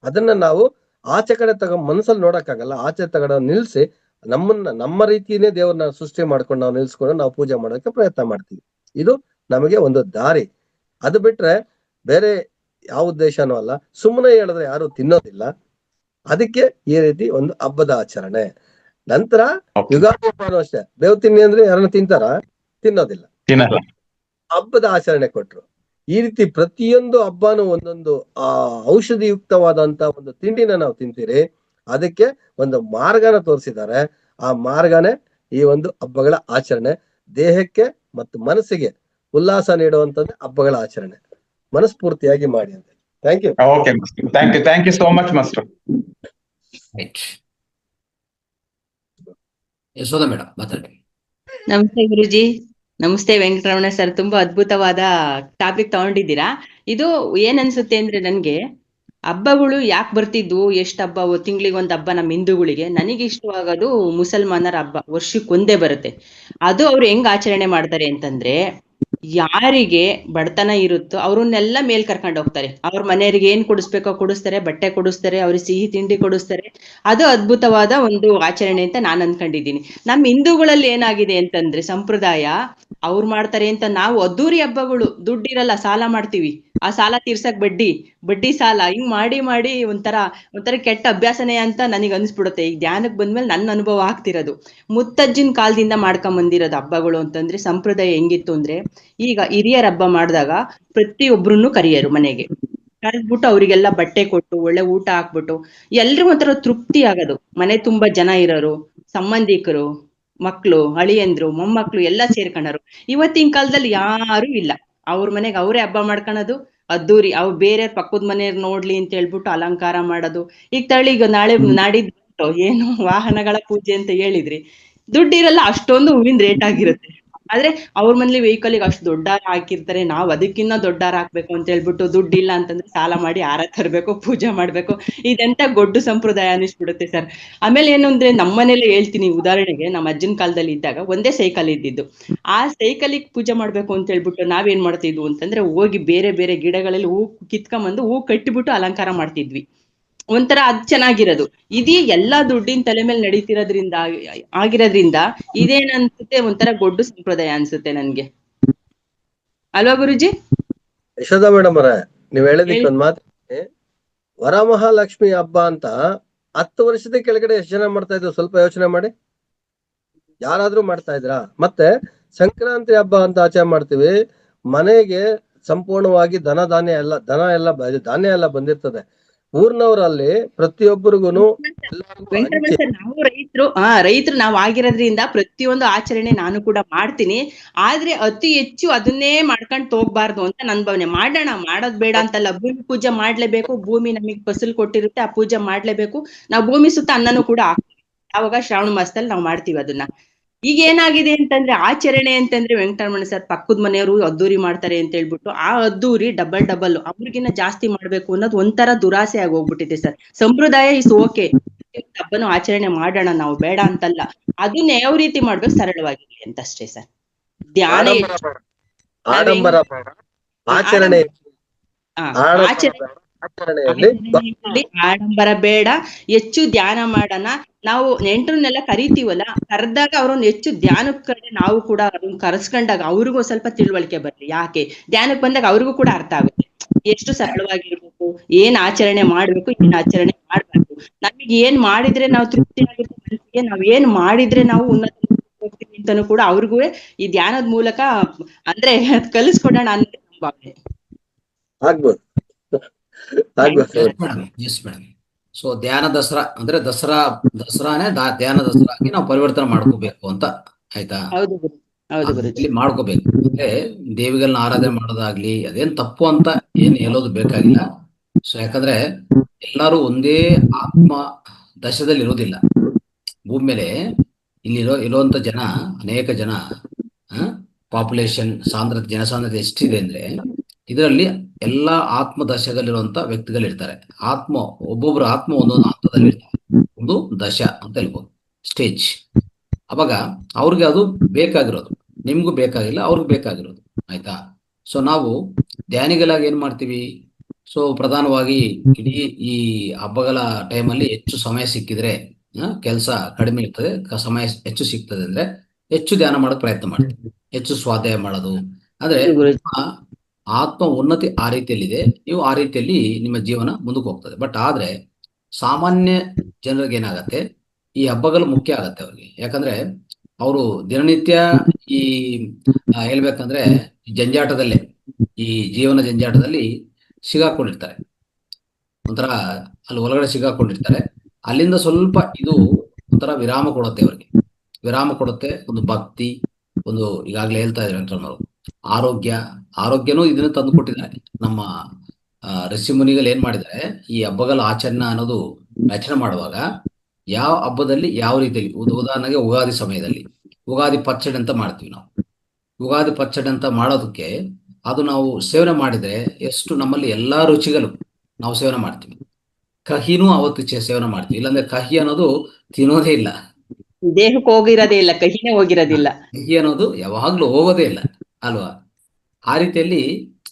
ಅದನ್ನ ನಾವು ಆಚೆ ಕಡೆ ಮನಸ್ಸಲ್ಲಿ ನೋಡಕ್ಕಾಗಲ್ಲ. ಆಚೆ ನಿಲ್ಸಿ ನಮ್ಮ ರೀತಿಯೇ ದೇವ್ರನ್ನ ಸೃಷ್ಟಿ ಮಾಡ್ಕೊಂಡು ನಾವು ನಿಲ್ಸ್ಕೊಂಡು ನಾವು ಪೂಜೆ ಮಾಡೋಕೆ ಪ್ರಯತ್ನ ಮಾಡ್ತೀವಿ. ಇದು ನಮಗೆ ಒಂದು ದಾರಿ. ಅದು ಬಿಟ್ರೆ ಬೇರೆ ಯಾವ ಉದ್ದೇಶನೂ ಅಲ್ಲ. ಸುಮ್ಮನೆ ಹೇಳಿದ್ರೆ ಯಾರು ತಿನ್ನೋದಿಲ್ಲ. ಅದಕ್ಕೆ ಈ ರೀತಿ ಒಂದು ಹಬ್ಬದ ಆಚರಣೆ. ನಂತರ ಯುಗಾದಿ ಹಬ್ಬನೂ ಅಷ್ಟೇ. ಬೇವು ತಿನ್ನಿ ಅಂದ್ರೆ ಯಾರನ್ನ ತಿನ್ನೋದಿಲ್ಲ. ಹಬ್ಬದ ಆಚರಣೆ ಕೊಟ್ರು. ಈ ರೀತಿ ಪ್ರತಿಯೊಂದು ಹಬ್ಬನೂ ಒಂದೊಂದು ಔಷಧಿಯುಕ್ತವಾದಂತ ಒಂದು ತಿಂಡಿನ ನಾವು ತಿಂತೀರಿ. ಅದಕ್ಕೆ ಒಂದು ಮಾರ್ಗನ ತೋರಿಸಿದ್ದಾರೆ. ಆ ಮಾರ್ಗನೇ ಈ ಒಂದು ಹಬ್ಬಗಳ ಆಚರಣೆ. ದೇಹಕ್ಕೆ ಮತ್ತು ಮನಸ್ಸಿಗೆ ಉಲ್ಲಾಸ ನೀಡುವಂತದ್ದು ಹಬ್ಬಗಳ ಆಚರಣೆ. ಮನಸ್ಫೂರ್ತಿಯಾಗಿ ಮಾಡಿ ಅಂತ. Thank you. Okay, thank you so much master. Yashoda madam ಮಾತಾಡಿ. ನಮಸ್ತೆ ಗುರುಜಿ. ನಮಸ್ತೆ ವೆಂಕಟರಮಣ ಸರ್. ತುಂಬಾ ಅದ್ಭುತವಾದ ಟಾಪಿಕ್ ತಗೊಂಡಿದ್ದೀರಾ. ಇದು ಏನ್ ಅನ್ಸುತ್ತೆ ಅಂದ್ರೆ, ನನ್ಗೆ ಹಬ್ಬಗಳು ಯಾಕೆ ಬರ್ತಿದ್ವು, ಎಷ್ಟ್ ಹಬ್ಬ, ತಿಂಗಳಿಗೊಂದ್ ಹಬ್ಬ ನಮ್ಮ ಹಿಂದೂಗಳಿಗೆ. ನನಗೆ ಇಷ್ಟವಾಗೋದು ಮುಸಲ್ಮಾನರ ಹಬ್ಬ, ವರ್ಷಕ್ಕೊಂದೇ ಬರುತ್ತೆ. ಅದು ಅವ್ರು ಹೆಂಗ್ ಆಚರಣೆ ಮಾಡ್ತಾರೆ ಅಂತಂದ್ರೆ, ಯಾರಿಗೆ ಬಡತನ ಇರುತ್ತೋ ಅವ್ರನ್ನೆಲ್ಲ ಮೇಲ್ ಕರ್ಕೊಂಡು ಹೋಗ್ತಾರೆ. ಅವ್ರ ಮನೆಯವರಿಗೆ ಏನ್ ಕೊಡಿಸ್ಬೇಕೋ ಕೊಡಿಸ್ತಾರೆ, ಬಟ್ಟೆ ಕೊಡಿಸ್ತಾರೆ, ಅವ್ರಿಗೆ ಸಿಹಿ ತಿಂಡಿ ಕೊಡಿಸ್ತಾರೆ. ಅದು ಅದ್ಭುತವಾದ ಒಂದು ಆಚರಣೆ ಅಂತ ನಾನ್ ಅನ್ಕೊಂಡಿದ್ದೀನಿ. ನಮ್ಮ ಹಿಂದೂಗಳಲ್ಲಿ ಏನಾಗಿದೆ ಅಂತಂದ್ರೆ, ಸಂಪ್ರದಾಯ ಅವ್ರು ಮಾಡ್ತಾರೆ ಅಂತ ನಾವು ಅದ್ದೂರಿ ಹಬ್ಬಗಳು, ದುಡ್ಡಿರಲ್ಲ, ಸಾಲ ಮಾಡ್ತೀವಿ. ಆ ಸಾಲ ತೀರ್ಸಕ್ ಬಡ್ಡಿ ಸಾಲ ಹಿಂಗ್ ಮಾಡಿ ಒಂಥರ ಕೆಟ್ಟ ಅಭ್ಯಾಸನೇ ಅಂತ ನನಗೆ ಅನ್ಸ್ಬಿಡುತ್ತೆ. ಈಗ ಧ್ಯಾನಕ್ ಬಂದ್ಮೇಲೆ ನನ್ನ ಅನುಭವ ಆಗ್ತಿರೋದು. ಮುತ್ತಜ್ಜಿನ ಕಾಲದಿಂದ ಮಾಡ್ಕೊಂಡ್ ಬಂದಿರೋದು ಹಬ್ಬಗಳು ಅಂತಂದ್ರೆ, ಸಂಪ್ರದಾಯ ಹೆಂಗಿತ್ತು ಅಂದ್ರೆ, ಈಗ ಹಿರಿಯರ ಹಬ್ಬ ಮಾಡಿದಾಗ ಪ್ರತಿಯೊಬ್ರನ್ನು ಕರಿಯರು ಮನೆಗೆ. ಕರೆದ್ಬಿಟ್ಟು ಅವರಿಗೆಲ್ಲ ಬಟ್ಟೆ ಕೊಟ್ಟು ಒಳ್ಳೆ ಊಟ ಹಾಕ್ಬಿಟ್ಟು ಎಲ್ರಿಗೂ ಒಂಥರ ತೃಪ್ತಿ ಆಗೋದು. ಮನೆ ತುಂಬಾ ಜನ ಇರೋರು, ಸಂಬಂಧಿಕರು, ಮಕ್ಳು, ಅಳಿಯಂದ್ರು, ಮೊಮ್ಮಕ್ಳು ಎಲ್ಲ ಸೇರ್ಕೊಂಡರು. ಇವತ್ತಿನ ಕಾಲದಲ್ಲಿ ಯಾರು ಇಲ್ಲ. ಅವ್ರ ಮನೆಗೆ ಅವರೇ ಹಬ್ಬ ಮಾಡ್ಕೊಳೋದು ಅದ್ದೂರಿ. ಅವ್ರು ಬೇರೆ ಪಕ್ಕದ ಮನೆಯವ್ರು ನೋಡ್ಲಿ ಅಂತ ಹೇಳ್ಬಿಟ್ಟು ಅಲಂಕಾರ ಮಾಡೋದು. ಈಗ ನಾಡಿದ್ದು ಏನು ವಾಹನಗಳ ಪೂಜೆ ಅಂತ ಹೇಳಿದ್ರಿ, ದುಡ್ಡಿರಲ್ಲ, ಅಷ್ಟೊಂದು ಹೂವಿನ ರೇಟ್ ಆಗಿರುತ್ತೆ. ಆದ್ರೆ ಅವ್ರ ಮನೇಲಿ ವೆಹಿಕಲ್ಗೆ ಅಷ್ಟು ದೊಡ್ಡಾರ ಹಾಕಿರ್ತಾರೆ. ನಾವ್ ಅದಕ್ಕಿನ್ನ ದೊಡ್ಡಾರ ಹಾಕ್ಬೇಕು ಅಂತ ಹೇಳ್ಬಿಟ್ಟು ದುಡ್ಡಿಲ್ಲ ಅಂತಂದ್ರೆ ಸಾಲ ಮಾಡಿ ಹಾರ ತರ್ಬೇಕು, ಪೂಜೆ ಮಾಡ್ಬೇಕು. ಇದೆಂತ ಗೊಡ್ಡು ಸಂಪ್ರದಾಯ ಅನಿಸ್ಬಿಡುತ್ತೆ ಸರ್. ಆಮೇಲೆ ಏನು ಅಂದ್ರೆ, ನಮ್ಮನೇಲಿ ಹೇಳ್ತೀನಿ ಉದಾಹರಣೆಗೆ, ನಮ್ಮ ಅಜ್ಜನ ಕಾಲದಲ್ಲಿ ಇದ್ದಾಗ ಒಂದೇ ಸೈಕಲ್ ಇದ್ದಿದ್ದು. ಆ ಸೈಕಲಿಗೆ ಪೂಜೆ ಮಾಡ್ಬೇಕು ಅಂತ ಹೇಳ್ಬಿಟ್ಟು ನಾವೇನ್ ಮಾಡ್ತಿದ್ವು ಅಂತಂದ್ರೆ, ಹೋಗಿ ಬೇರೆ ಬೇರೆ ಗಿಡಗಳಲ್ಲಿ ಹೂ ಕಿತ್ಕೊಂಬಂದು ಹೂ ಕಟ್ಟಿಬಿಟ್ಟು ಅಲಂಕಾರ ಮಾಡ್ತಿದ್ವಿ. ಒಂಥರ ಅದ್ ಚೆನ್ನಾಗಿರೋದು. ಇದೀ ಎಲ್ಲಾ ದುಡ್ಡಿನ ತಲೆ ಮೇಲೆ ಆಗಿರೋದ್ರಿಂದ ಇದೇನ್ ಅನ್ಸುತ್ತೆ, ಒಂಥರ ಗೊಡ್ಡು ಸಂಪ್ರದಾಯ ಅನ್ಸುತ್ತೆ ನನ್ಗೆ. ಅಲ್ವಾ ಗುರುಜಿ? ಯಶೋಧ ಮೇಡಮ್ ಅವರೇ, ನೀವ್ ಹೇಳಿದಕ್ಕೆ ಒಂದ್ ಮಾತು, ವರಮಹಾಲಕ್ಷ್ಮಿ ಹಬ್ಬ ಅಂತ 10 ವರ್ಷದ ಕೆಳಗಡೆ ಎಷ್ಟು ಜನ ಮಾಡ್ತಾ ಇದ್ರು? ಸ್ವಲ್ಪ ಯೋಚನೆ ಮಾಡಿ. ಯಾರಾದ್ರೂ ಮಾಡ್ತಾ ಇದ್ರಾ? ಮತ್ತೆ ಸಂಕ್ರಾಂತಿ ಹಬ್ಬ ಅಂತ ಆಚರಣೆ ಮಾಡ್ತೀವಿ. ಮನೆಗೆ ಸಂಪೂರ್ಣವಾಗಿ ಧಾನ್ಯ ಎಲ್ಲ ಬಂದಿರ್ತದೆ. ಊರ್ನವರಲ್ಲಿ ಪ್ರತಿಯೊಬ್ಬರಿಗೂ ವೆಂಕಟರಮಣ ಸರ್, ನಾವು ರೈತರು ನಾವು ಆಗಿರೋದ್ರಿಂದ ಪ್ರತಿಯೊಂದು ಆಚರಣೆ ನಾನು ಕೂಡ ಮಾಡ್ತೀನಿ. ಆದ್ರೆ ಅತಿ ಹೆಚ್ಚು ಅದನ್ನೇ ಮಾಡ್ಕೊಂಡ್ ಹೋಗ್ಬಾರ್ದು ಅಂತ ನನ್ ಭಾವನೆ. ಮಾಡೋದ್ ಬೇಡ ಅಂತಲ್ಲ, ಭೂಮಿ ಪೂಜೆ ಮಾಡ್ಲೇಬೇಕು. ಭೂಮಿ ನಮಗ್ ಫಸಲ್ ಕೊಟ್ಟಿರುತ್ತೆ, ಆ ಪೂಜೆ ಮಾಡ್ಲೇಬೇಕು. ನಾವು ಭೂಮಿ ಸುತ್ತ ಅನ್ನನೂ ಕೂಡ ಹಾಕ್ತೀವಿ. ಆವಾಗ ಶ್ರಾವಣ ಮಾಸದಲ್ಲಿ ನಾವು ಮಾಡ್ತೀವಿ ಅದನ್ನ. ಈಗ ಏನಾಗಿದೆ ಅಂತಂದ್ರೆ ಆಚರಣೆ ಅಂತಂದ್ರೆ ವೆಂಕಟರಮಣ ಸರ್, ಪಕ್ಕದ ಮನೆಯವರು ಅದ್ದೂರಿ ಮಾಡ್ತಾರೆ ಅಂತ ಹೇಳ್ಬಿಟ್ಟು ಆ ಅದ್ದೂರಿ ಡಬಲ್ ಅವ್ರಿಗಿನ್ನ ಜಾಸ್ತಿ ಮಾಡ್ಬೇಕು ಅನ್ನೋದು ಒಂಥರ ದುರಾಸೆ ಆಗಿ ಹೋಗ್ಬಿಟ್ಟಿದೆ ಸರ್. ಸಂಪ್ರದಾಯ ಇಸ್ ಓಕೆ, ಹಬ್ಬನು ಆಚರಣೆ ಮಾಡೋಣ, ನಾವು ಬೇಡ ಅಂತಲ್ಲ. ಅದನ್ನ ಯಾವ ರೀತಿ ಮಾಡ್ಬೇಕು, ಸರಳವಾಗಿರ್ಲಿ ಅಂತ ಅಷ್ಟೇ ಸರ್. ಧ್ಯಾನ ಆಡಂಬರ ಆಚರಣೆ ಆಡಂಬರ ಬೇಡ, ಹೆಚ್ಚು ಧ್ಯಾನ ಮಾಡೋಣ. ನಾವು ನೆಂಟ್ರನ್ನೆಲ್ಲ ಕರಿತೀವಲ್ಲ, ಕರೆದಾಗ ಅವ್ರನ್ನ ಹೆಚ್ಚು ಧ್ಯಾನದ ಕಡೆ ನಾವು ಕೂಡ ಅವ್ರನ್ನ ಕರೆಸ್ಕೊಂಡಾಗ ಅವ್ರಿಗೂ ಸ್ವಲ್ಪ ತಿಳುವಳಿಕೆ ಬರ್ಲಿ. ಯಾಕೆ ಧ್ಯಾನಕ್ಕೆ ಬಂದಾಗ ಅವ್ರಿಗೂ ಕೂಡ ಅರ್ಥ ಆಗುತ್ತೆ ಎಷ್ಟು ಸರಳವಾಗಿರ್ಬೇಕು, ಏನ್ ಆಚರಣೆ ಮಾಡ್ಬೇಕು, ಏನ್ ಆಚರಣೆ ಮಾಡ್ಬಾರ್ದು. ನಮಗೆ ಏನ್ ಮಾಡಿದ್ರೆ ನಾವು ತೃಪ್ತಿ ಆಗಿರ್ತೀವಿ ಮನಸ್ಸಿಗೆ, ನಾವ್ ಏನ್ ಮಾಡಿದ್ರೆ ನಾವು ಉನ್ನತ ಹೋಗ್ತೀವಿ ಅಂತಾನು ಕೂಡ ಅವ್ರಿಗೂ ಈ ಧ್ಯಾನದ ಮೂಲಕ ಅಂದ್ರೆ ಕಲಿಸ್ಕೊಡೋಣ ಅನ್ನೋದು ನಮ್ಮ ಭಾವನೆ. ಆಗ್ಬೋದು. ಸೊ ಧ್ಯಾನ ದಸರಾ ಅಂದ್ರೆ ದಸರಾನೇ ಧ್ಯಾನ ದಸರಾ ಆಗಿ ನಾವು ಪರಿವರ್ತನೆ ಮಾಡ್ಕೋಬೇಕು ಅಂತ, ಆಯ್ತಾ? ಇಲ್ಲಿ ಮಾಡ್ಕೋಬೇಕು ಅಂದ್ರೆ ದೇವಿಗಳನ್ನ ಆರಾಧನೆ ಮಾಡೋದಾಗ್ಲಿ ಅದೇನ್ ತಪ್ಪು ಅಂತ ಏನ್ ಹೇಳೋದು ಬೇಕಾಗಿಲ್ಲ. ಸೊ ಯಾಕಂದ್ರೆ ಎಲ್ಲಾರು ಒಂದೇ ಆತ್ಮ ದಶದಲ್ಲಿ ಇರೋದಿಲ್ಲ. ಭೂಮಿ ಮೇಲೆ ಇರುವಂತ ಜನ, ಅನೇಕ ಜನ, ಪಾಪ್ಯುಲೇಷನ್ ಜನಸಾಂದ್ರತೆ ಎಷ್ಟಿದೆ ಅಂದ್ರೆ ಇದರಲ್ಲಿ ಎಲ್ಲಾ ಆತ್ಮ ದಶದಲ್ಲಿರುವಂತ ವ್ಯಕ್ತಿಗಳಿರ್ತಾರೆ. ಒಬ್ಬೊಬ್ರು ಆತ್ಮ ಒಂದೊಂದು ಹಂತದಲ್ಲಿ ಇರ್ತಾರೆ. ಒಂದು ದಶ ಅಂತ ಹೇಳ್ಬೋದು, ಸ್ಟೇಜ್. ಅವಾಗ ಅವ್ರಿಗೆ ಅದು ಬೇಕಾಗಿರೋದು, ನಿಮ್ಗೂ ಬೇಕಾಗಿಲ್ಲ, ಅವ್ರಿಗೂ ಬೇಕಾಗಿರೋದು, ಆಯ್ತಾ? ಸೊ ನಾವು ಧ್ಯಾನಿಗಳಾಗಿ ಏನ್ ಮಾಡ್ತೀವಿ? ಸೊ ಪ್ರಧಾನವಾಗಿ ಇಡೀ ಈ ಹಬ್ಬಗಳ ಟೈಮಲ್ಲಿ ಹೆಚ್ಚು ಸಮಯ ಸಿಕ್ಕಿದ್ರೆ, ಕೆಲಸ ಕಡಿಮೆ ಇರ್ತದೆ, ಸಮಯ ಹೆಚ್ಚು ಸಿಗ್ತದೆ ಅಂದ್ರೆ ಹೆಚ್ಚು ಧ್ಯಾನ ಮಾಡೋಕೆ ಪ್ರಯತ್ನ ಮಾಡ್ತೀವಿ, ಹೆಚ್ಚು ಸ್ವಾಧ್ಯಾಯ ಮಾಡೋದು. ಅಂದ್ರೆ ಆತ್ಮ ಉನ್ನತಿ ಆ ರೀತಿಯಲ್ಲಿದೆ, ನೀವು ಆ ರೀತಿಯಲ್ಲಿ ನಿಮ್ಮ ಜೀವನ ಮುಂದಕ್ಕೆ ಹೋಗ್ತದೆ. ಬಟ್ ಆದ್ರೆ ಸಾಮಾನ್ಯ ಜನರಿಗೆ ಏನಾಗತ್ತೆ, ಈ ಹಬ್ಬಗಳು ಮುಖ್ಯ ಆಗತ್ತೆ ಅವ್ರಿಗೆ. ಯಾಕಂದ್ರೆ ಅವರು ದಿನನಿತ್ಯ ಈ ಹೇಳ್ಬೇಕಂದ್ರೆ ಜಂಜಾಟದಲ್ಲೇ, ಈ ಜೀವನ ಜಂಜಾಟದಲ್ಲಿ ಸಿಗಾಕೊಂಡಿರ್ತಾರೆ. ಒಂಥರ ಅಲ್ಲಿ ಒಳಗಡೆ ಸಿಗಾಕೊಂಡಿರ್ತಾರೆ. ಅಲ್ಲಿಂದ ಸ್ವಲ್ಪ ಇದು ಒಂಥರ ವಿರಾಮ ಕೊಡುತ್ತೆ ಅವ್ರಿಗೆ, ವಿರಾಮ ಕೊಡುತ್ತೆ. ಒಂದು ಭಕ್ತಿ, ಒಂದು ಈಗಾಗಲೇ ಹೇಳ್ತಾ ಇದ್ದಾರೆ ವೆಂಕಟರಮಣರು, ಆರೋಗ್ಯನೂ ಇದನ್ನ ತಂದು ಕೊಟ್ಟಿದ್ದಾರೆ. ನಮ್ಮ ಋಷಿ ಮುನಿಗಳು ಏನ್ ಮಾಡಿದ್ದಾರೆ, ಈ ಹಬ್ಬಗಳ ಆಚರಣೆ ಅನ್ನೋದು ರಚನೆ ಮಾಡುವಾಗ ಯಾವ ಹಬ್ಬದಲ್ಲಿ ಯಾವ ರೀತಿಯಲ್ಲಿ, ಉದಾಹರಣೆಗೆ ಉಗಾದಿ ಸಮಯದಲ್ಲಿ ಉಗಾದಿ ಪಚ್ಚಡಿ ಅಂತ ಮಾಡ್ತೀವಿ ನಾವು. ಉಗಾದಿ ಪಚ್ಚಡಿ ಅಂತ ಮಾಡೋದಕ್ಕೆ ಅದು ನಾವು ಸೇವನೆ ಮಾಡಿದ್ರೆ ಎಷ್ಟು ನಮ್ಮಲ್ಲಿ ಎಲ್ಲಾ ರುಚಿಗಳು ನಾವು ಸೇವನೆ ಮಾಡ್ತೀವಿ. ಕಹಿನೂ ಅವತ್ತು ಸೇವನೆ ಮಾಡ್ತೀವಿ, ಇಲ್ಲಾಂದ್ರೆ ಕಹಿ ಅನ್ನೋದು ತಿನ್ನೋದೇ ಇಲ್ಲ, ದೇಹಕ್ಕೆ ಹೋಗಿರೋದೇ ಇಲ್ಲ, ಕಹಿನೇ ಹೋಗಿರೋದಿಲ್ಲ. ಕಹಿ ಅನ್ನೋದು ಯಾವಾಗ್ಲೂ ಹೋಗೋದೇ ಇಲ್ಲ ಅಲ್ವಾ? ಆ ರೀತಿಯಲ್ಲಿ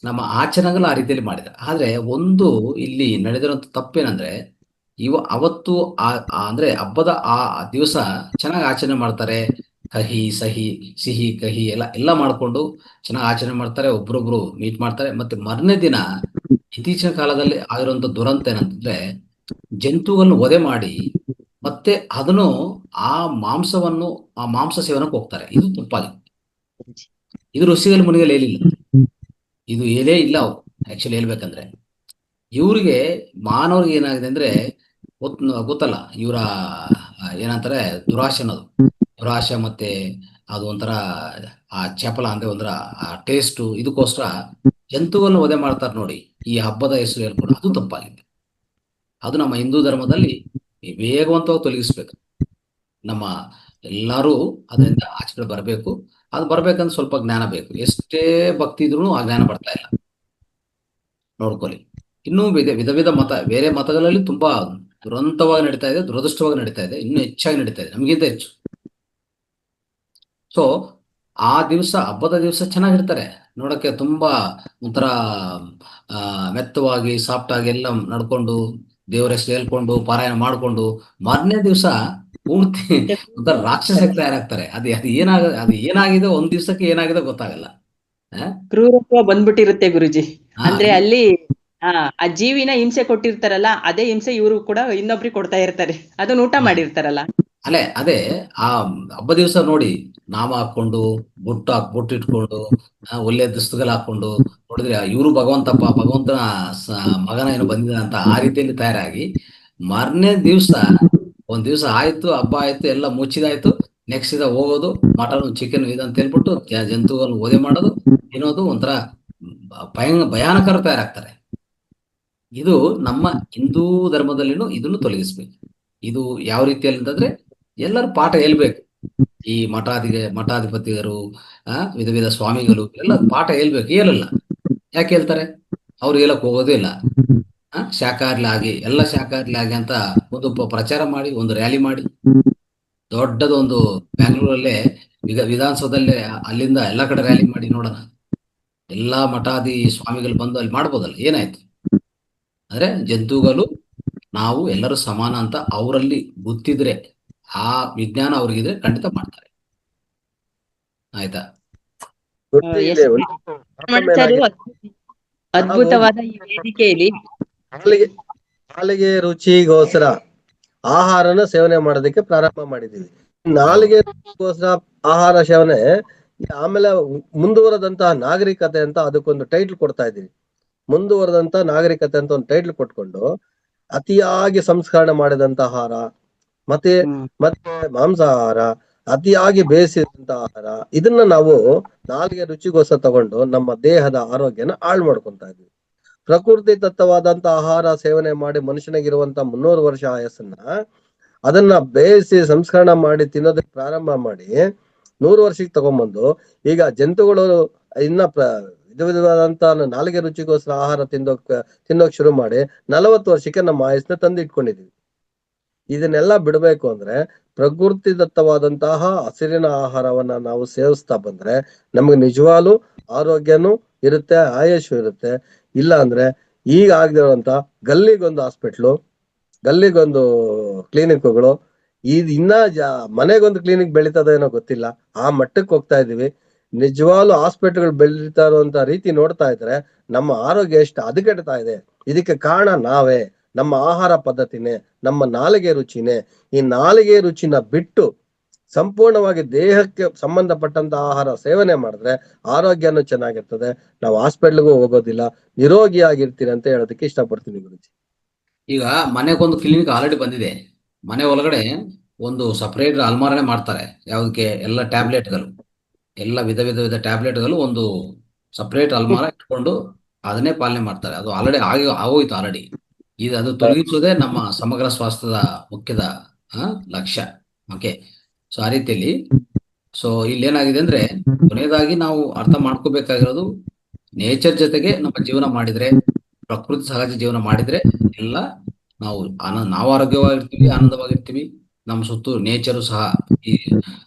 ನಮ್ಮ ಆಚರಣೆಗಳು ಆ ರೀತಿಯಲ್ಲಿ ಮಾಡಿದ್ದಾರೆ. ಆದ್ರೆ ಒಂದು ಇಲ್ಲಿ ನಡೆದಿರುವಂತ ತಪ್ಪೇನಂದ್ರೆ, ಅವತ್ತು ಅಂದ್ರೆ ಹಬ್ಬದ ಆ ದಿವಸ ಚೆನ್ನಾಗಿ ಆಚರಣೆ ಮಾಡ್ತಾರೆ. ಕಹಿ ಸಿಹಿ ಕಹಿ ಎಲ್ಲ ಮಾಡ್ಕೊಂಡು ಚೆನ್ನಾಗಿ ಆಚರಣೆ ಮಾಡ್ತಾರೆ, ಒಬ್ರೊಬ್ರು ಮೀಟ್ ಮಾಡ್ತಾರೆ. ಮತ್ತೆ ಮಾರನೇ ದಿನ ಇತ್ತೀಚಿನ ಕಾಲದಲ್ಲಿ ಆಗಿರುವಂತ ದುರಂತ ಏನಂತಂದ್ರೆ, ಜಂತುವನ್ನು ವಧೆ ಮಾಡಿ ಮತ್ತೆ ಅದನ್ನು ಆ ಮಾಂಸ ಸೇವನಕ್ಕೆ ಹೋಗ್ತಾರೆ. ಇದು ತಪ್ಪಾಗಿದೆ. ಇದು ಋಷಿಗಳ ಮುನಿಗಳು ಹೇಳಿಲ್ಲ, ಇದು ಏನೇ ಇಲ್ಲ. ಅವ್ರು ಆಕ್ಚುಲಿ ಹೇಳ್ಬೇಕಂದ್ರೆ ಇವ್ರಿಗೆ ಮಾನವ್ರಿಗೆ ಏನಾಗಿದೆ ಅಂದ್ರೆ ಗೊತ್ತಲ್ಲ, ಇವರ ಏನಂತಾರೆ ದುರಾಶೆ ಅನ್ನೋದು. ದುರಾಶೆ ಮತ್ತೆ ಅದು ಒಂಥರ ಆ ಚಪಲ ಅಂದ್ರೆ ಒಂಥರ ಆ ಟೇಸ್ಟು, ಇದಕ್ಕೋಸ್ಕರ ಜಂತುವನ್ನು ವಧೆ ಮಾಡ್ತಾರೆ ನೋಡಿ, ಈ ಹಬ್ಬದ ಹೆಸರು ಹೇಳ್ಕೊಂಡು. ಅದು ತಪ್ಪಾಗಿದೆ. ಅದು ನಮ್ಮ ಹಿಂದೂ ಧರ್ಮದಲ್ಲಿ ವೇಗವಂತವಾಗಿ ತೊಲಗಿಸ್ಬೇಕು. ನಮ್ಮ ಎಲ್ಲರೂ ಅದರಿಂದ ಆಚರಣೆ ಬರಬೇಕು. ಅದು ಬರ್ಬೇಕಂದ್ರೆ ಸ್ವಲ್ಪ ಜ್ಞಾನ ಬೇಕು. ಎಷ್ಟೇ ಭಕ್ತಿ ಇದ್ರೂ ಆ ಜ್ಞಾನ ಬರ್ತಾ ಇಲ್ಲ, ನೋಡ್ಕೊಳ್ಳಿ. ಇನ್ನೂ ವಿಧ ಮತ, ಬೇರೆ ಮತಗಳಲ್ಲಿ ತುಂಬಾ ದುರಂತವಾಗಿ ನಡೀತಾ ಇದೆ, ದುರದೃಷ್ಟವಾಗಿ ನಡೀತಾ ಇದೆ, ಇನ್ನೂ ಹೆಚ್ಚಾಗಿ ನಡೀತಾ ಇದೆ, ನಮಗಿಂತ ಹೆಚ್ಚು. ಸೊ ಆ ದಿವಸ, ಹಬ್ಬದ ದಿವಸ ಚೆನ್ನಾಗಿರ್ತಾರೆ ನೋಡಕ್ಕೆ, ತುಂಬಾ ಒಂಥರ ಮೆತ್ತವಾಗಿ ಸಾಫ್ಟ್ ಆಗಿ ಎಲ್ಲ ನಡ್ಕೊಂಡು ದೇವರ ಹೆಸರು ಹೇಳ್ಕೊಂಡು ಪಾರಾಯಣ ಮಾಡ್ಕೊಂಡು ಮಾರನೇ ದಿವಸ ಪೂರ್ತಿ ಒಂಥರ ರಾಕ್ಷಸ ತಯಾರಾಗ್ತಾರೆ. ಅದು ಏನಾಗಿದೆ, ಒಂದ್ ದಿವ್ಸಕ್ಕೆ ಏನಾಗಿದೆ ಗೊತ್ತಾಗಲ್ಲ. ಕ್ರೂರತ್ವ ಬಂದ್ಬಿಟ್ಟಿರುತ್ತೆ ಗುರುಜಿ. ಅಂದ್ರೆ ಅಲ್ಲಿ ಆ ಜೀವಿನ ಹಿಂಸೆ ಕೊಟ್ಟಿರ್ತಾರಲ್ಲ, ಅದೇ ಹಿಂಸೆ ಇವರು ಕೂಡ ಇನ್ನೊಬ್ರಿಗೆ ಕೊಡ್ತಾ ಇರ್ತಾರೆ. ಅದನ್ನ ಊಟ ಮಾಡಿರ್ತಾರಲ್ಲ, ಅದೇ ಆ ಹಬ್ಬ ದಿವಸ ನೋಡಿ, ನಾಮ ಹಾಕೊಂಡು ಬೊಟ್ಟು ಇಟ್ಕೊಂಡು ಒಳ್ಳೆ ದುಸ್ತುಗಳು ಹಾಕೊಂಡು ನೋಡಿದ್ರೆ ಇವರು ಭಗವಂತನ ಮಗನ ಏನು ಬಂದಿದ ಅಂತ ಆ ರೀತಿಯಲ್ಲಿ ತಯಾರಾಗಿ ಮಾರನೇ ದಿವಸ ಒಂದ್ ದಿವಸ ಆಯ್ತು, ಹಬ್ಬ ಆಯ್ತು, ಎಲ್ಲ ಮುಚ್ಚಿದಾಯ್ತು. ನೆಕ್ಸ್ಟ್ ಹೋಗೋದು ಮಟನ್ ಚಿಕನ್ ಇದಂತ ಹೇಳ್ಬಿಟ್ಟು ಜಂತುಗಳನ್ನು ವಧೆ ಮಾಡೋದು, ತಿನ್ನೋದು, ಒಂಥರ ಭಯಾನಕರ ತಯಾರಾಗ್ತಾರೆ. ಇದು ನಮ್ಮ ಹಿಂದೂ ಧರ್ಮದಲ್ಲಿನೂ ಇದನ್ನು ತೊಲಗಿಸ್ಬೇಕು. ಇದು ಯಾವ ರೀತಿಯಲ್ಲಿ ಅಂತಂದ್ರೆ ಎಲ್ಲರೂ ಪಾಠ ಹೇಳ್ಬೇಕು. ಈ ಮಠಾಧಿಪತಿಗಳು, ವಿಧ ವಿಧ ಸ್ವಾಮಿಗಳು ಎಲ್ಲ ಪಾಠ ಹೇಳ್ಬೇಕು. ಹೇಳಲ್ಲ. ಯಾಕೆ ಹೇಳ್ತಾರೆ? ಅವ್ರು ಹೇಳಕ್ ಹೋಗೋದೇ ಇಲ್ಲ. ಶಾಖಾಹಾರಿ ಎಲ್ಲ ಶಾಖಾಹಾರಿ ಅಂತ ಒಂದು ಪ್ರಚಾರ ಮಾಡಿ, ಒಂದು ರ್ಯಾಲಿ ಮಾಡಿ, ದೊಡ್ಡದೊಂದು ಬ್ಯಾಂಗ್ಳೂರಲ್ಲೇ ವಿಧಾನಸೌಧಲ್ಲೇ ಅಲ್ಲಿಂದ ಎಲ್ಲ ಕಡೆ ರ್ಯಾಲಿ ಮಾಡಿ ನೋಡೋಣ. ಎಲ್ಲಾ ಮಠಾದಿ ಸ್ವಾಮಿಗಳು ಬಂದು ಅಲ್ಲಿ ಮಾಡ್ಬೋದಲ್ಲ, ಏನಾಯ್ತು? ಅಂದ್ರೆ ಜಂತುಗಳು ನಾವು ಎಲ್ಲರೂ ಸಮಾನ ಅಂತ ಅವರಲ್ಲಿ ಗೊತ್ತಿದ್ರೆ, ಆ ವಿಜ್ಞಾನ ಅವ್ರಿಗಿದ್ರೆ ಖಂಡಿತ ಮಾಡ್ತಾರೆ. ಆಯ್ತಾ? ಎಸ್ ಸರ್, ಅದ್ಭುತವಾದ ಈ ವೇದಿಕೆಯಲ್ಲಿ ನಾಲಿಗೆ ರುಚಿಗೋಸ್ಕರ ಆಹಾರನ ಸೇವನೆ ಮಾಡೋದಕ್ಕೆ ಪ್ರಾರಂಭ ಮಾಡಿದೀವಿ. ನಾಲಿಗೆ ರುಚಿಗೋಸ್ಕರ ಆಹಾರ ಸೇವನೆ ಆಮೇಲೆ ಮುಂದುವರೆದಂತಹ ನಾಗರಿಕತೆ ಅಂತ ಅದಕ್ಕೊಂದು ಟೈಟ್ಲ್ ಕೊಡ್ತಾ ಇದೀವಿ. ಮುಂದುವರೆದಂತ ನಾಗರಿಕತೆ ಅಂತ ಒಂದು ಟೈಟ್ಲ್ ಕೊಟ್ಕೊಂಡು ಅತಿಯಾಗಿ ಸಂಸ್ಕರಣೆ ಮಾಡಿದಂತ ಆಹಾರ, ಮತ್ತೆ ಮಾಂಸಾಹಾರ, ಅತಿಯಾಗಿ ಬೇಯಿಸಿದಂತ ಆಹಾರ, ಇದನ್ನ ನಾವು ನಾಲಿಗೆ ರುಚಿಗೋಸ್ಕರ ತಗೊಂಡು ನಮ್ಮ ದೇಹದ ಆರೋಗ್ಯನ ಹಾಳು ಮಾಡ್ಕೊಂತ ಇದೀವಿ. ಪ್ರಕೃತಿ ದತ್ತವಾದಂತ ಆಹಾರ ಸೇವನೆ ಮಾಡಿ ಮನುಷ್ಯನಿಗಿರುವಂತ 300 ವರ್ಷ ಆಯಸ್ಸನ್ನ ಅದನ್ನ ಬೇಯಿಸಿ ಸಂಸ್ಕರಣ ಮಾಡಿ ತಿನ್ನೋದಕ್ಕೆ ಪ್ರಾರಂಭ ಮಾಡಿ 100 ವರ್ಷಕ್ಕೆ ತಗೊಂಡ್ಬಂದು ಈಗ ಜಂತುಗಳು ಇನ್ನ ವಿಧವಾದಂತ ನಾಲಿಗೆ ರುಚಿಗೋಸ್ಕರ ಆಹಾರ ತಿನ್ನೋಕ್ ಶುರು ಮಾಡಿ 40 ವರ್ಷಕ್ಕೆ ನಮ್ಮ ಆಯಸ್ಸನ್ನ ತಂದು ಇಟ್ಕೊಂಡಿದೀವಿ. ಇದನ್ನೆಲ್ಲ ಬಿಡ್ಬೇಕು ಅಂದ್ರೆ ಪ್ರಕೃತಿ ದತ್ತವಾದಂತಹ ಹಸಿರಿನ ಆಹಾರವನ್ನ ನಾವು ಸೇವಿಸ್ತಾ ಬಂದ್ರೆ ನಮ್ಗೆ ನಿಜವಾಗ್ಲೂ ಆರೋಗ್ಯನೂ ಇರುತ್ತೆ, ಆಯುಷ್ ಇರುತ್ತೆ. ಇಲ್ಲ ಅಂದ್ರೆ ಈಗ ಆಗದಿರುವಂತ ಗಲ್ಲಿಗೊಂದು ಹಾಸ್ಪಿಟ್ಲು, ಗಲ್ಲಿಗೊಂದು ಕ್ಲಿನಿಕ್ಗಳು, ಇನ್ನ ಮನೆಗೊಂದು ಕ್ಲಿನಿಕ್ ಬೆಳೀತದೇನೋ ಗೊತ್ತಿಲ್ಲ, ಆ ಮಟ್ಟಕ್ಕೆ ಹೋಗ್ತಾ ಇದೀವಿ. ನಿಜವಾಗ್ಲೂ ಹಾಸ್ಪಿಟಲ್ಗಳು ಬೆಳೀತಾ ಇರುವಂತ ರೀತಿ ನೋಡ್ತಾ ಇದ್ರೆ ನಮ್ಮ ಆರೋಗ್ಯ ಎಷ್ಟು ಹದಗೆಡ್ತಾ ಇದೆ. ಇದಕ್ಕೆ ಕಾರಣ ನಾವೇ, ನಮ್ಮ ಆಹಾರ ಪದ್ಧತಿನೇ, ನಮ್ಮ ನಾಲಿಗೆ ರುಚಿನೇ. ಈ ನಾಲಿಗೆ ರುಚಿನ ಬಿಟ್ಟು ಸಂಪೂರ್ಣವಾಗಿ ದೇಹಕ್ಕೆ ಸಂಬಂಧಪಟ್ಟಂತ ಆಹಾರ ಸೇವನೆ ಮಾಡಿದ್ರೆ ಆರೋಗ್ಯನೂ ಚೆನ್ನಾಗಿರ್ತದೆ, ನಾವು ಹಾಸ್ಪಿಟ್ಲ್ಗೂ ಹೋಗೋದಿಲ್ಲ, ನಿರೋಗಿಯಾಗಿರ್ತೀರಿ ಅಂತ ಹೇಳೋದಕ್ಕೆ ಇಷ್ಟಪಡ್ತೀನಿ ಗುರುಜಿ. ಈಗ ಮನೆಗೊಂದು ಕ್ಲಿನಿಕ್ ಆಲ್ರೆಡಿ ಬಂದಿದೆ. ಮನೆ ಒಳಗಡೆ ಒಂದು ಸಪರೇಟ್ ಅಲ್ಮಾರನೆ ಮಾಡ್ತಾರೆ. ಯಾವುದಕ್ಕೆ? ಎಲ್ಲ ಟ್ಯಾಬ್ಲೆಟ್ಗಳು, ಎಲ್ಲ ವಿಧ ಟ್ಯಾಬ್ಲೆಟ್ಗಳು ಒಂದು ಸಪರೇಟ್ ಅಲ್ಮಾರ ಇಟ್ಕೊಂಡು ಅದನ್ನೇ ಪಾಲನೆ ಮಾಡ್ತಾರೆ. ಅದು ಆಲ್ರೆಡಿ ಆಗೋಯ್ತು ಆಲ್ರೆಡಿ. ಅದು ತೊಲಗಿಸೋದೇ ನಮ್ಮ ಸಮಗ್ರ ಸ್ವಾಸ್ಥ್ಯದ ಮುಖ್ಯದ ಲಕ್ಷ್ಯ. ಓಕೆ, ಸೊ ಆ ರೀತಿಯಲ್ಲಿ ಇಲ್ಲಿ ಏನಾಗಿದೆ ಅಂದ್ರೆ, ಕೊನೆಯದಾಗಿ ನಾವು ಅರ್ಥ ಮಾಡ್ಕೋಬೇಕಾಗಿರೋದು, ನೇಚರ್ ಜೊತೆಗೆ ನಮ್ಮ ಜೀವನ ಮಾಡಿದ್ರೆ, ಪ್ರಕೃತಿ ಸಹಜ ಜೀವನ ಮಾಡಿದ್ರೆ ಎಲ್ಲ ನಾವು ಆರೋಗ್ಯವಾಗಿರ್ತೀವಿ, ಆನಂದವಾಗಿರ್ತೀವಿ. ನಮ್ಮ ಸುತ್ತು ನೇಚರು ಸಹ, ಈ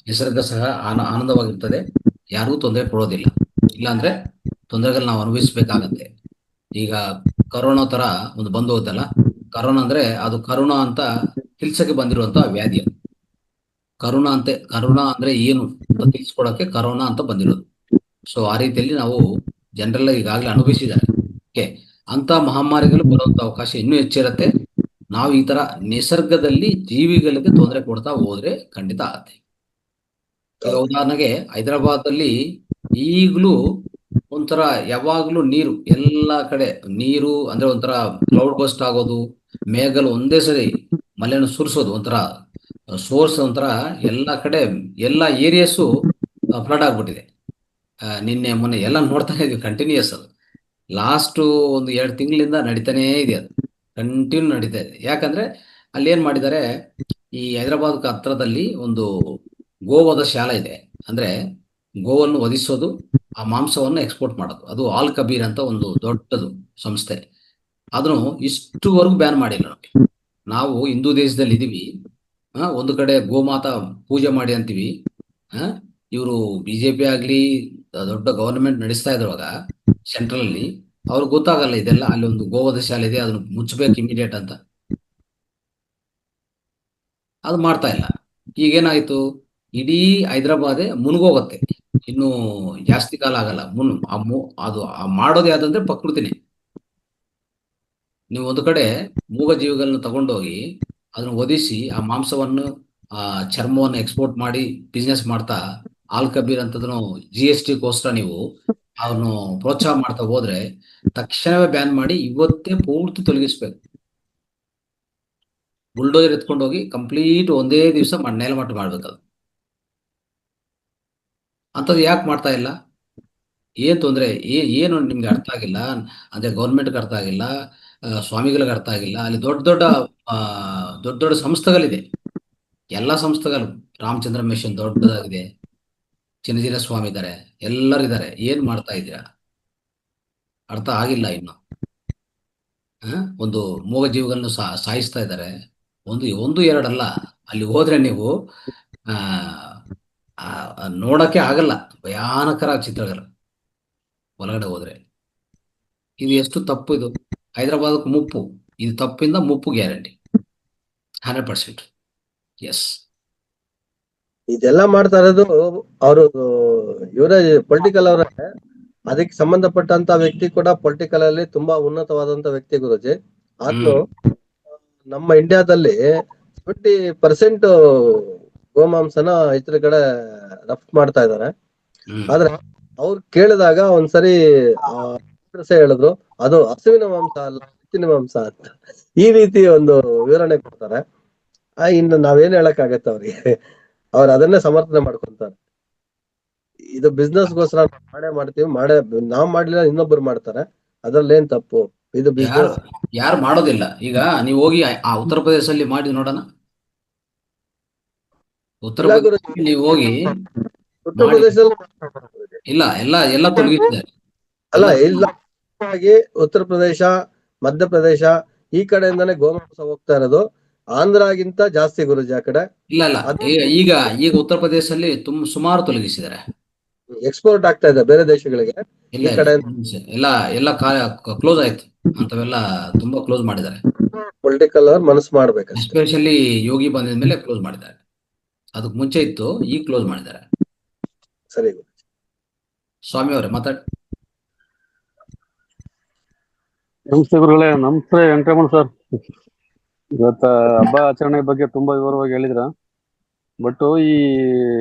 ನಿಸರ್ಗ ಸಹ ಆನಂದವಾಗಿರ್ತದೆ. ಯಾರಿಗೂ ತೊಂದರೆ ಕೊಡೋದಿಲ್ಲ. ಇಲ್ಲಾಂದ್ರೆ ತೊಂದರೆಗಳು ನಾವು ಅನುಭವಿಸ್ಬೇಕಾಗತ್ತೆ. ಈಗ ಕರೋನಾ ತರ ಒಂದು ಬಂದು ಹೋಯ್ತಲ್ಲ. ಕರೋನಾ ಅಂದ್ರೆ ಅದು ಕರುಣಾ ಅಂತ ತಿಳ್ಸಕ್ಕೆ ಬಂದಿರುವಂತ ವ್ಯಾಧಿ. ಅದು ಕರುಣಾ ಅಂದ್ರೆ ಏನು ಅಂತ ತಿಳಿಸ್ಕೊಡಕ್ಕೆ ಕರೋನಾ ಅಂತ ಬಂದಿರೋದು. ಸೊ ಆ ರೀತಿಯಲ್ಲಿ ನಾವು ಜನರೆಲ್ಲ ಈಗಾಗಲೇ ಅನುಭವಿಸಿದ್ದಾರೆ. ಓಕೆ, ಅಂತ ಮಹಾಮಾರಿಗಳು ಬರುವಂತ ಅವಕಾಶ ಇನ್ನೂ ಹೆಚ್ಚಿರುತ್ತೆ. ನಾವು ಈ ತರ ನಿಸರ್ಗದಲ್ಲಿ ಜೀವಿಗಳಿಗೆ ತೊಂದರೆ ಕೊಡ್ತಾ ಹೋದ್ರೆ ಖಂಡಿತ ಆಗತ್ತೆ. ಈಗ ಉದಾಹರಣೆಗೆ ಹೈದರಾಬಾದ್ ಅಲ್ಲಿ ಈಗಲೂ ಒಂಥರ ಯಾವಾಗ್ಲೂ ನೀರು, ಎಲ್ಲ ಕಡೆ ನೀರು ಅಂದ್ರೆ ಒಂಥರ ಕ್ಲೌಡ್ ಬಸ್ಟ್ ಆಗೋದು, ಮೇಘಗಳು ಒಂದೇ ಸರಿ ಮಳೆಯನ್ನು ಸುರಿಸೋದು, ಒಂಥರ ಸೋರ್ಸ್, ಒಂಥರ ಎಲ್ಲ ಕಡೆ ಎಲ್ಲ ಏರಿಯಾಸು ಫ್ಲಡ್ ಆಗ್ಬಿಟ್ಟಿದೆ. ನಿನ್ನೆ ಮೊನ್ನೆ ಎಲ್ಲ ನೋಡ್ತಾನೆ ಇದೀವಿ, ಕಂಟಿನ್ಯೂಸ್. ಅದು ಲಾಸ್ಟ್ ಒಂದು 2 ತಿಂಗಳಿಂದ ನಡೀತಾನೇ ಇದೆ. ಅದು ಕಂಟಿನ್ಯೂ ನಡೀತಾ ಇದೆ. ಯಾಕಂದ್ರೆ ಅಲ್ಲಿ ಏನ್ ಮಾಡಿದ್ದಾರೆ, ಈ ಹೈದರಾಬಾದ್ ಹತ್ರದಲ್ಲಿ ಒಂದು ಗೋವಧ ಶಾಲೆ ಇದೆ. ಅಂದ್ರೆ ಗೋವನ್ನು ವಧಿಸೋದು, ಆ ಮಾಂಸವನ್ನು ಎಕ್ಸ್ಪೋರ್ಟ್ ಮಾಡೋದು. ಅದು ಆಲ್ ಕಬೀರ್ ಅಂತ ಒಂದು ದೊಡ್ಡದು ಸಂಸ್ಥೆ. ಅದನ್ನು ಇಷ್ಟುವರೆಗೂ ಬ್ಯಾನ್ ಮಾಡಿಲ್ಲ. ನಾವು ಹಿಂದೂ ದೇಶದಲ್ಲಿ ಇದೀವಿ, ಒಂದು ಕಡೆ ಗೋಮಾತಾ ಪೂಜೆ ಮಾಡಿ ಅಂತೀವಿ. ಇವರು ಬಿಜೆಪಿ ಆಗ್ಲಿ ದೊಡ್ಡ ಗವರ್ನಮೆಂಟ್ ನಡೆಸ್ತಾ ಇದ್ರುವಾಗ ಸೆಂಟ್ರಲ್ ಅಲ್ಲಿ ಅವ್ರಿಗೆ ಗೊತ್ತಾಗಲ್ಲ ಇದೆಲ್ಲ. ಅಲ್ಲಿ ಒಂದು ಗೋವಧ ಶಾಲೆ ಇದೆ, ಅದನ್ನು ಮುಚ್ಚಬೇಕು ಇಮಿಡಿಯೇಟ್ ಅಂತ. ಅದು ಮಾಡ್ತಾ ಇಲ್ಲ. ಈಗೇನಾಯ್ತು, ಇಡೀ ಹೈದರಾಬಾದೇ ಮುನ್ಗೋಗತ್ತೆ. ಇನ್ನು ಜಾಸ್ತಿ ಕಾಲ ಆಗಲ್ಲ. ಅದು ಮಾಡೋದು ಯಾವ್ದಂದ್ರೆ ಪ್ರಕೃತಿನೇ. ನೀವು ಒಂದು ಕಡೆ ಮೂಗ ಜೀವಿಗಳನ್ನ ತಗೊಂಡೋಗಿ ಅದನ್ನು ವಧಿಸಿ ಆ ಮಾಂಸವನ್ನು ಚರ್ಮವನ್ನು ಎಕ್ಸ್ಪೋರ್ಟ್ ಮಾಡಿ ಬಿಸ್ನೆಸ್ ಮಾಡ್ತಾ ಆಲ್ ಕಬೀರ್ ಅಂತದನ್ನು GST ಗೋಸ್ಕರ ನೀವು ಅವನು ಪ್ರೋತ್ಸಾಹ ಮಾಡ್ತಾ ಹೋದ್ರೆ ತಕ್ಷಣವೇ ಬ್ಯಾನ್ ಮಾಡಿ ಇವತ್ತೇ ಪೂರ್ತಿ ತೊಲಗಿಸ್ಬೇಕು. ಬುಲ್ಡೋಜರ್ ಎತ್ಕೊಂಡು ಹೋಗಿ ಕಂಪ್ಲೀಟ್ ಒಂದೇ ದಿವಸ ನೇಲಮಟ್ಟ ಮಾಡ್ಬೇಕು. ಅದು ಅಂಥದ್ದು ಯಾಕೆ ಮಾಡ್ತಾ ಇಲ್ಲ? ಏನ್ ತೊಂದರೆ? ಏನು ನಿಮ್ಗೆ ಅರ್ಥ ಆಗಿಲ್ಲ? ಅಂದ್ರೆ ಗೌರ್ಮೆಂಟ್ಗೆ ಅರ್ಥ ಆಗಿಲ್ಲ, ಸ್ವಾಮಿಗಳಿಗೆ ಅರ್ಥ ಆಗಿಲ್ಲ. ಅಲ್ಲಿ ದೊಡ್ಡ ದೊಡ್ಡ ದೊಡ್ಡ ದೊಡ್ಡ ಸಂಸ್ಥೆಗಳಿದೆ, ಎಲ್ಲ ಸಂಸ್ಥೆಗಳು. ರಾಮಚಂದ್ರ ಮಿಷನ್ ದೊಡ್ಡದಾಗಿದೆ, ಚಿನ್ನಜಿನ ಸ್ವಾಮಿ ಇದ್ದಾರೆ, ಎಲ್ಲರೂ ಇದ್ದಾರೆ. ಏನ್ ಮಾಡ್ತಾ ಇದ್ದೀರಾ? ಅರ್ಥ ಆಗಿಲ್ಲ ಇನ್ನು. ಒಂದು ಮೂಗ ಜೀವಗಳನ್ನು ಸಾಯಿಸ್ತಾ ಇದ್ದಾರೆ. ಒಂದು ಎರಡಲ್ಲ, ಅಲ್ಲಿ ಹೋದ್ರೆ ನೀವು ಆ ನೋಡಕ್ಕೆ ಆಗಲ್ಲ, ಭಯಾನಕರ ಚಿತ್ರಗಳು ಒಳಗಡೆ ಹೋದ್ರೆ. ಇದು ಎಷ್ಟು ತಪ್ಪು! ಇದು ಹೈದರಾಬಾದಕ್ಕೆ ಮುಪ್ಪು. ಇದು ತಪ್ಪಿಂದ ಮುಪ್ಪು ಗ್ಯಾರಂಟಿ, 100%. ಎಸ್, ಇದೆಲ್ಲ ಮಾಡ್ತಾ ಇರೋದು ಅವರು ಇವರೇ, ಪೊಲಿಟಿಕಲ್ ಅವರೇ. ಅದಕ್ಕೆ ಸಂಬಂಧಪಟ್ಟಂತ ವ್ಯಕ್ತಿ ಕೂಡ ಪೊಲಿಟಿಕಲ್ ಅಲ್ಲಿ ತುಂಬಾ ಉನ್ನತವಾದಂತ ವ್ಯಕ್ತಿ ಗುರುಜಿ. ಆದ್ರೂ ನಮ್ಮ ಇಂಡಿಯಾದಲ್ಲಿ 20% ಗೋಮಾಂಸನ ಇತರ ಕಡೆ ರಫ್ತು ಮಾಡ್ತಾ ಇದ್ದಾರೆ. ಆದ್ರೆ ಅವ್ರು ಕೇಳಿದಾಗ ಒಂದ್ಸರಿ ಹೇಳಿದ್ರು ಅದು ಹಸುವಿನ ಮಾಂಸ ಅಲ್ಲ, ಎತ್ತಿನ ಮಾಂಸ ಅಂತ. ಈ ರೀತಿ ಒಂದು ವಿವರಣೆ ಕೊಡ್ತಾರೆ. ಇನ್ನು ನಾವೇನ್ ಹೇಳಕ್ ಆಗತ್ತೆ ಅವ್ರಿಗೆ? ಅವ್ರು ಅದನ್ನೇ ಸಮರ್ಥನೆ ಮಾಡ್ಕೊಂತಾರೆ. ಇದು ಬಿಸ್ನೆಸ್ ಗೋಸ್ಕರ ಮಾಡ್ತೀವಿ, ನಾವ್ ಮಾಡ್ಲಿಲ್ಲ ಇನ್ನೊಬ್ರು ಮಾಡ್ತಾರೆ, ಅದ್ರಲ್ಲಿ ಏನ್ ತಪ್ಪು? ಇದು ಬಿಸ್ನೆಸ್. ಯಾರು ಮಾಡೋದಿಲ್ಲ. ಈಗ ನೀವು ಹೋಗಿ ಆ ಉತ್ತರ ಪ್ರದೇಶದಲ್ಲಿ ಮಾಡಿ ನೋಡೋಣ. ಉತ್ತರ ಪ್ರದೇಶದಲ್ಲಿ ನೀವು ಹೋಗಿ ಉತ್ತರ ಪ್ರದೇಶದಲ್ಲಿ ಇಲ್ಲ ಎಲ್ಲ ತೊಲಗಿಸಿದ್ದಾರೆ. ಅಲ್ಲ, ಇಲ್ಲ, ಉತ್ತರ ಪ್ರದೇಶ, ಮಧ್ಯಪ್ರದೇಶ ಈ ಕಡೆಯಿಂದಾನೆ ಗೋಮಾಂಸ ಹೋಗ್ತಾ ಇರೋದು. ಆಂಧ್ರಗಿಂತ ಜಾಸ್ತಿ ಗುರುಜಿ ಆ ಕಡೆ. ಇಲ್ಲ ಈಗ ಉತ್ತರ ಪ್ರದೇಶದಲ್ಲಿ ಸುಮಾರು ತೊಲಗಿಸಿದ್ದಾರೆ. ಎಕ್ಸ್ಪೋರ್ಟ್ ಆಗ್ತಾ ಇದೆ ಬೇರೆ ದೇಶಗಳಿಗೆ. ಎಲ್ಲ ಕ್ಲೋಸ್ ಆಯ್ತು, ಅಂತವೆಲ್ಲ ತುಂಬಾ ಕ್ಲೋಸ್ ಮಾಡಿದ್ದಾರೆ. ಪೊಲಿಟಿಕಲ್ ಅವ್ರು ಮನಸ್ಸು ಮಾಡ್ಬೇಕು. ಎಸ್ಪೆಷಲಿ ಯೋಗಿ ಬಂದಿದ ಮೇಲೆ ಕ್ಲೋಸ್ ಮಾಡಿದ್ದಾರೆ. ಅದಕ್ಕೆ ಮುಂಚೆ ಇತ್ತು, ಈಗ ಕ್ಲೋಸ್ ಮಾಡಿದ್ದಾರೆ. ಸರಿ ಸ್ವಾಮಿ ಅವರೇ ಮಾತಾಡಿ. ನಮಸ್ತೆ ಗುರುಗಳೇ. ನಮಸ್ತೆ ವೆಂಕಟರಮಣ ಸರ್. ಇವತ್ತ ಹಬ್ಬ ಆಚರಣೆ ಬಗ್ಗೆ ತುಂಬಾ ವಿವರವಾಗಿ ಹೇಳಿದ್ರ. ಬಟ್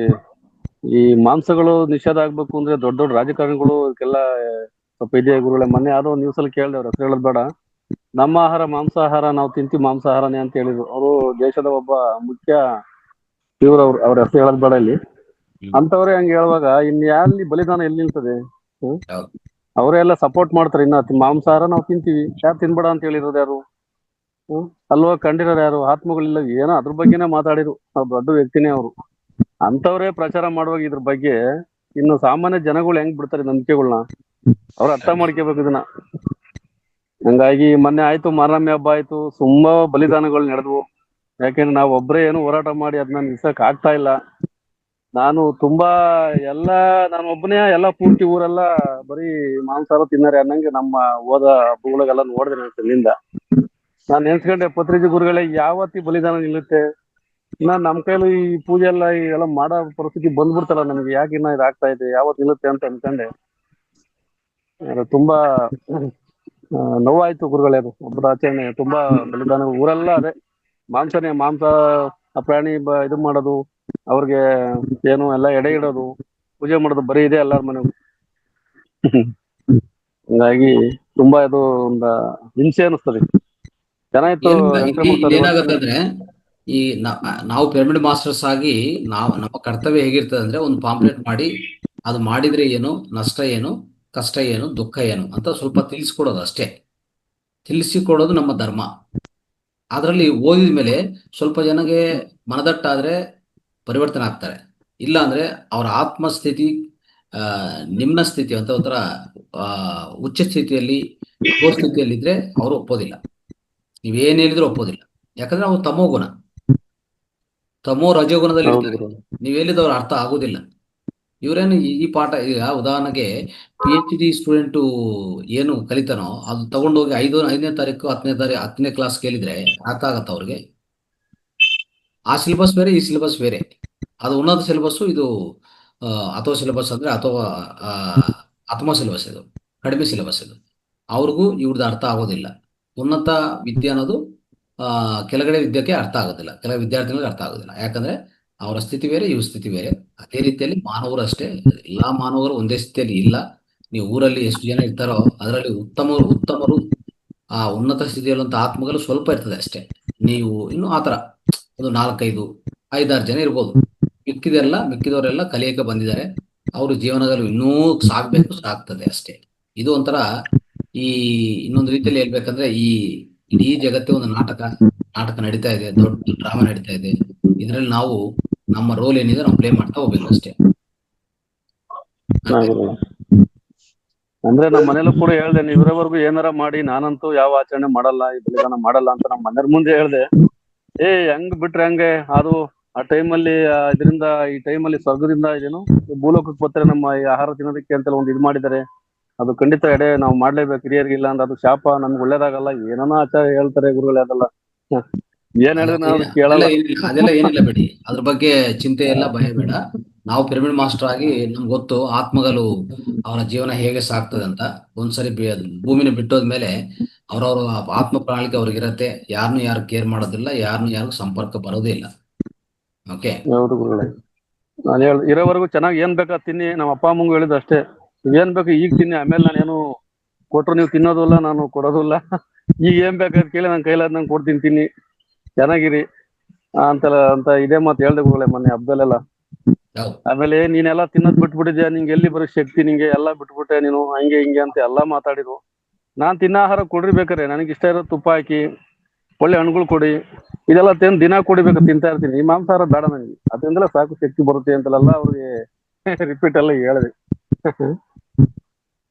ಈ ಮಾಂಸಗಳು ನಿಷೇಧ ಆಗ್ಬೇಕು ಅಂದ್ರೆ ದೊಡ್ಡ ದೊಡ್ಡ ರಾಜಕಾರಣಿಗಳು ಇದಕ್ಕೆಲ್ಲ ಸ್ವಲ್ಪ ಇದೆಯಾ ಗುರುಗಳೇ? ಮೊನ್ನೆ ಯಾವ್ದೋ ನ್ಯೂಸ್ ಅಲ್ಲಿ ಕೇಳಿದೆ, ಅವ್ರ ಹೆಸರು ಹೇಳೋದ್ ಬೇಡ, ನಮ್ಮ ಆಹಾರ ಮಾಂಸಾಹಾರ, ನಾವು ತಿಂತೀವಿ ಮಾಂಸಾಹಾರನೇ ಅಂತ ಹೇಳಿದ್ರು. ಅವರು ದೇಶದ ಒಬ್ಬ ಮುಖ್ಯ ಇವ್ರು, ಅವ್ರ ಹೆಸರು ಹೇಳೋದ್ ಬೇಡ ಇಲ್ಲಿ. ಅಂತವ್ರೆ ಹಂಗೆ ಹೇಳುವಾಗ ಇನ್ಯಾಲ್ಲಿ ಬಲಿದಾನ ಎಲ್ಲಿ ನಿಲ್ತದೆ? ಅವರೆಲ್ಲ ಸಪೋರ್ಟ್ ಮಾಡ್ತಾರೆ. ಇನ್ನ ಮಾಂಸಾಹಾರ ನಾವು ತಿಂತೀವಿ, ಯಾರು ತಿನ್ಬೇಡ ಅಂತ ಹೇಳಿರೋದು ಯಾರು? ಅಲ್ವಾ ಕಂಡಿರೋರು ಯಾರು? ಆತ್ಮಗಳಿಲ್ಲ, ಏನೋ ಅದ್ರ ಬಗ್ಗೆನೇ ಮಾತಾಡಿರು. ದೊಡ್ಡ ವ್ಯಕ್ತಿನೇ ಅವರು. ಅಂತವ್ರೇ ಪ್ರಚಾರ ಮಾಡುವಾಗ ಇದ್ರ ಬಗ್ಗೆ ಇನ್ನು ಸಾಮಾನ್ಯ ಜನಗಳು ಹೆಂಗ್ ಬಿಡ್ತಾರೆ ನಂಬಿಕೆಗಳನ್ನ? ಅವ್ರು ಅರ್ಥ ಮಾಡ್ಕೋಬೇಕು ಇದನ್ನ. ಹಂಗಾಗಿ ಮೊನ್ನೆ ಆಯ್ತು, ಮಾರನಾಮಿ ಹಬ್ಬ ಆಯ್ತು, ತುಂಬಾ ಬಲಿದಾನಗಳು ನಡೆದ್ವು. ಯಾಕೆಂದ್ರೆ ನಾವು ಒಬ್ಬರೇ ಏನು ಹೋರಾಟ ಮಾಡಿ ಅದನ್ನ ನಿಲ್ಸಕ್ ಆಗ್ತಾ ಇಲ್ಲ. ನಾನು ಒಬ್ಬನೇ ಎಲ್ಲ ಪೂರ್ತಿ ಊರೆಲ್ಲ ಬರೀ ಮಾಂಸಾಹಾರ ತಿನ್ನೋರೆ ಅನ್ನಂಗೆ ನಮ್ಮ ಹೋದ ಹಬ್ಬಗಳಿಗೆಲ್ಲ ನೋಡಿದೆ ಇಲ್ಲಿಂದ. ನಾನು ನೆನ್ಸ್ಕೊಂಡೆ, ಪತ್ರಿಜಿ ಗುರುಗಳೇ, ಯಾವತ್ತಿ ಬಲಿದಾನ ನಿಲ್ಲುತ್ತೆ? ನಮ್ ಕೈಲಿ ಈ ಪೂಜೆ ಎಲ್ಲ ಮಾಡೋ ಪರಿಸ್ಥಿತಿ ಬಂದ್ಬಿಡ್ತಲ್ಲ ನಮ್ಗೆ, ಯಾಕೆ ಇನ್ನ ಇದಾಗ್ತಾ ಇದೆ, ಯಾವತ್ ನಿಲ್ಲುತ್ತೆ ಅಂತ ಅನ್ಕೊಂಡೆ. ತುಂಬಾ ನೋವಾಯ್ತು ಗುರುಗಳೇ. ಅದು ಹಬ್ಬದ ಆಚರಣೆ ತುಂಬಾ ಬಲಿದಾನ, ಊರೆಲ್ಲ ಅದೇ ಮಾಂಸ ಪ್ರಾಣಿ ಇದು ಮಾಡೋದು, ಅವ್ರಿಗೆ ಏನು ಎಲ್ಲ ಎಡೆ ಇಡೋದು, ಪೂಜೆ ಮಾಡೋದು, ಬರೀ ಇದೆ ಎಲ್ಲಾರ ಮನೆಗೂ. ಹಂಗಾಗಿ ತುಂಬಾ ಇದು ಒಂದು ಹಿಂಸೆ ಅನಿಸ್ತದೆ. ಚೆನ್ನಾಯ್ತು. ಏನಾಗುತ್ತೆ ಅಂದ್ರೆ, ಈ ನಾವು ಪಿರಮಿಡ್ ಮಾಸ್ಟರ್ಸ್ ಆಗಿ ನಮ್ಮ ಕರ್ತವ್ಯ ಹೇಗಿರ್ತದೆ ಅಂದ್ರೆ, ಒಂದು ಪಾಂಪ್ಲೆಟ್ ಮಾಡಿ ಅದು ಮಾಡಿದ್ರೆ ಏನು, ನಷ್ಟ ಏನು, ಕಷ್ಟ ಏನು, ದುಃಖ ಏನು ಅಂತ ಸ್ವಲ್ಪ ತಿಳಿಸ್ಕೊಡೋದು ಅಷ್ಟೇ. ತಿಳಿಸಿಕೊಡೋದು ನಮ್ಮ ಧರ್ಮ. ಅದರಲ್ಲಿ ಓದಿದ ಮೇಲೆ ಸ್ವಲ್ಪ ಜನಗೆ ಮನದಟ್ಟಾದ್ರೆ ಪರಿವರ್ತನೆ ಆಗ್ತಾರೆ. ಇಲ್ಲ ಅಂದ್ರೆ ಅವರ ಆತ್ಮಸ್ಥಿತಿ ನಿಮ್ನ ಸ್ಥಿತಿ ಅಂತ ಒಂಥರ ಉಚ್ಚ ಸ್ಥಿತಿಯಲ್ಲಿ, ಸ್ಥಿತಿಯಲ್ಲಿದ್ರೆ ಅವರು ಒಪ್ಪೋದಿಲ್ಲ. ನೀವೇನು ಹೇಳಿದ್ರು ಒಪ್ಪೋದಿಲ್ಲ. ಯಾಕಂದ್ರೆ ಅವ್ರು ತಮೋ ರಜೋಗುಣದಲ್ಲಿ ಇರ್ತಾರೆ. ನೀವು ಹೇಳಿದ ಅವ್ರ ಅರ್ಥ ಆಗೋದಿಲ್ಲ. ಇವರೇನು ಈ ಪಾಠ, ಈಗ ಉದಾಹರಣೆಗೆ PhD ಸ್ಟೂಡೆಂಟು ಏನು ಕಲಿತಾನೋ ಅದು ತಗೊಂಡೋಗಿ 5ನೇ ತಾರೀಕು 10ನೇ ಕ್ಲಾಸ್ ಕೇಳಿದ್ರೆ ಅರ್ಥ ಆಗತ್ತ ಅವ್ರಿಗೆ? ಆ ಸಿಲೆಬಸ್ ಬೇರೆ, ಈ ಸಿಲೆಬಸ್ ಬೇರೆ. ಅದು ಉನ್ನತ ಸಿಲೆಬಸ್ಸು, ಇದು ಅಥೋ ಸಿಲೆಬಸ್ ಅಂದ್ರೆ ಅಥಮ ಸಿಲೆಬಸ್, ಇದು ಕಡಿಮೆ ಸಿಲೆಬಸ್. ಇದು ಅವ್ರಿಗೂ ಇವ್ರದ್ದು ಅರ್ಥ ಆಗೋದಿಲ್ಲ. ಉನ್ನತ ವಿದ್ಯೆ ಅನ್ನೋದು ಕೆಳಗಡೆ ವಿದ್ಯಕ್ಕೆ ಅರ್ಥ ಆಗೋದಿಲ್ಲ, ಕೆಲವು ವಿದ್ಯಾರ್ಥಿಗಳಿಗೆ ಅರ್ಥ ಆಗೋದಿಲ್ಲ. ಯಾಕಂದ್ರೆ ಅವರ ಸ್ಥಿತಿ ಬೇರೆ, ಇವ್ರ ಸ್ಥಿತಿ ಬೇರೆ. ಅದೇ ರೀತಿಯಲ್ಲಿ ಮಾನವರು ಅಷ್ಟೇ, ಎಲ್ಲಾ ಮಾನವರು ಒಂದೇ ಸ್ಥಿತಿಯಲ್ಲಿ ಇಲ್ಲ. ನೀವು ಊರಲ್ಲಿ ಎಷ್ಟು ಜನ ಇರ್ತಾರೋ ಅದರಲ್ಲಿ ಉತ್ತಮರು ಆ ಉನ್ನತ ಸ್ಥಿತಿಯಲ್ಲಂತ ಆತ್ಮಗಳು ಸ್ವಲ್ಪ ಇರ್ತದೆ ಅಷ್ಟೇ. ನೀವು ಇನ್ನು ಆತರ ಒಂದು 4-5-6 ಜನ ಇರ್ಬೋದು. ಮಿಕ್ಕಿದವರೆಲ್ಲ ಕಲಿಯಕ್ಕೆ ಬಂದಿದ್ದಾರೆ. ಅವರು ಜೀವನದಲ್ಲಿ ಇನ್ನೂ ಸಾಗ್ತದೆ ಅಷ್ಟೇ. ಇದು ಒಂಥರ ಈ ಇನ್ನೊಂದು ರೀತಿಯಲ್ಲಿ ಹೇಳ್ಬೇಕಂದ್ರೆ ಈ ಇಡೀ ಜಗತ್ತೇ ಒಂದು ನಾಟಕ ನಡೀತಾ ಇದೆ, ದೊಡ್ಡ ಡ್ರಾಮಾ ನಡೀತಾ ಇದೆ. ಇದರಲ್ಲಿ ನಾವು ನಮ್ಮ ರೋಲ್ ಏನಿದೆ ನಾವು ಪ್ಲೇ ಮಾಡ್ತಾ ಹೋಗ್ಬೇಕು ಅಷ್ಟೇ. ಅಂದ್ರೆ ನಮ್ಮ ಮನೇಲೂ ಕೂಡ ಹೇಳ್ದೆ, ನೀವು ಇರೋವರೆಗೂ ಏನಾರ ಮಾಡಿ, ನಾನಂತೂ ಯಾವ ಆಚರಣೆ ಮಾಡಲ್ಲ, ಈ ಬಲಿದಾನ ಮಾಡಲ್ಲ ಅಂತ ನಮ್ಮ ಮನೆಯವ್ರ ಮುಂದೆ ಹೇಳ್ದೆ. ಹೆಂಗ್ ಬಿಟ್ರೆ ಹಂಗೆ, ಅದು ಆ ಟೈಮಲ್ಲಿ ಇದರಿಂದ ಈ ಟೈಮಲ್ಲಿ ಸ್ವರ್ಗದಿಂದ ಇದೇನು ಭೂಲೋಕಕ್ಕೆ ಬರ್ತಾರೆ ನಮ್ಮ ಈ ಆಹಾರ ತಿನ್ನೋದಕ್ಕೆ ಅಂತೆಲ್ಲ ಒಂದು ಇದು ಮಾಡಿದ್ದಾರೆ. ಅದು ಖಂಡಿತ ನಾವು ಮಾಡ್ಲೇಬೇಕು, ಹಿರಿಯರಿಗಿಲ್ಲ ಅಂದ್ರೆ ಅದು ಶಾಪ, ನಮ್ಗೆ ಒಳ್ಳೇದಾಗಲ್ಲ. ಏನೋ ಆಚಾರ ಹೇಳ್ತಾರೆ ಗುರುಗಳೇ, ಅದೆಲ್ಲ ಏನ್ ಹೇಳಿದ್ರೆ ನಾವು ಕೇಳಲ್ಲ. ಅದೆಲ್ಲ ಏನಿಲ್ಲ ಬಿಡಿ, ಅದ್ರ ಬಗ್ಗೆ ಚಿಂತೆ ಎಲ್ಲ ಭಯ ಬೇಡ. ನಾವು ಪಿರಮಿಡ್ ಮಾಸ್ಟರ್ ಆಗಿ ನಮ್ಗೆ ಗೊತ್ತು ಆತ್ಮಗಳು ಅವರ ಜೀವನ ಹೇಗೆ ಸಾಗ್ತದೆ ಅಂತ. ಒಂದ್ಸರಿ ಭೂಮಿನ ಬಿಟ್ಟೋದ್ಮೇಲೆ ಅವ್ರವ್ರ ಆತ್ಮ ಪ್ರಣಾಳಿಕೆ ಅವ್ರಿಗಿರತ್ತೆ. ಯಾರು ಕೇರ್ ಮಾಡೋದಿಲ್ಲ, ಯಾರಿಗೂ ಸಂಪರ್ಕ ಬರೋದೇ ಇಲ್ಲ. ಓಕೆ, ಹೌದು ಗುರುಗಳೇ. ನಾನು ಇರೋವರೆಗೂ ಚೆನ್ನಾಗಿ ಏನ್ ಬೇಕಾ ತಿನ್ನಿ. ನಮ್ಮ ಅಪ್ಪ ಅಮ್ಮಂಗೂ ಹೇಳಿದ್ದು ಅಷ್ಟೇ, ಏನ್ ಬೇಕು ಈಗ ತಿನ್ನಿ, ಆಮೇಲೆ ನಾನೇನು ಕೊಟ್ರು ನೀವು ತಿನ್ನೋದು ಇಲ್ಲ, ನಾನು ಕೊಡೋದು ಇಲ್ಲ. ಈಗ ಏನ್ ಬೇಕಾದ್ ಕೇಳಿ ನನ್ನ ಕೈಲಾದ ನಂಗೆ ಕೊಡ್ತೀನಿ, ತಿನ್ನಿ, ಚೆನ್ನಾಗಿರಿ ಅಂತ ಇದೇ ಮಾತು ಹೇಳ್ದೆ ಗುರುಗಳೇ ಮೊನ್ನೆ ಹಬ್ಬದಲ್ಲೆಲ್ಲ. ಆಮೇಲೆ ನೀನೆಲ್ಲ ತಿನ್ನೋದ್ ಬಿಟ್ಬಿಟ್ಟಿದ್ಯಾ, ನಿಂಗೆ ಎಲ್ಲಿ ಬರೋ ಶಕ್ತಿ, ನಿಂಗೆ ಎಲ್ಲಾ ಬಿಟ್ಬಿಟ್ಟೆ ನೀನು, ಹಂಗೆ ಹಿಂಗೆ ಅಂತ ಎಲ್ಲಾ ಮಾತಾಡಿದ್ರು. ನಾನ್ ತಿನ್ನ ಆಹಾರ ಕೊಡ್ರಿ ಬೇಕಾರೆ, ನನಗೆ ಇಷ್ಟ ಇರೋ ತುಪ್ಪ ಹಾಕಿ ಒಳ್ಳೆ ಹಣ್ಣುಗಳು ಕೊಡಿ, ಇದೆಲ್ಲ ದಿನ ಕುಡಿಬೇಕು, ತಿಂತಾ ಇರ್ತೀನಿ. ಈ ಮಾಂಸಾಹಾರ ಬೇಡ ನನಗೆ, ಅದರಿಂದಲೇ ಸಾಕು ಶಕ್ತಿ ಬರುತ್ತೆ ಅಂತೆಲ್ಲ ಅವ್ರಿಗೆ ರಿಪೀಟ್ ಎಲ್ಲ ಹೇಳಿದೆ.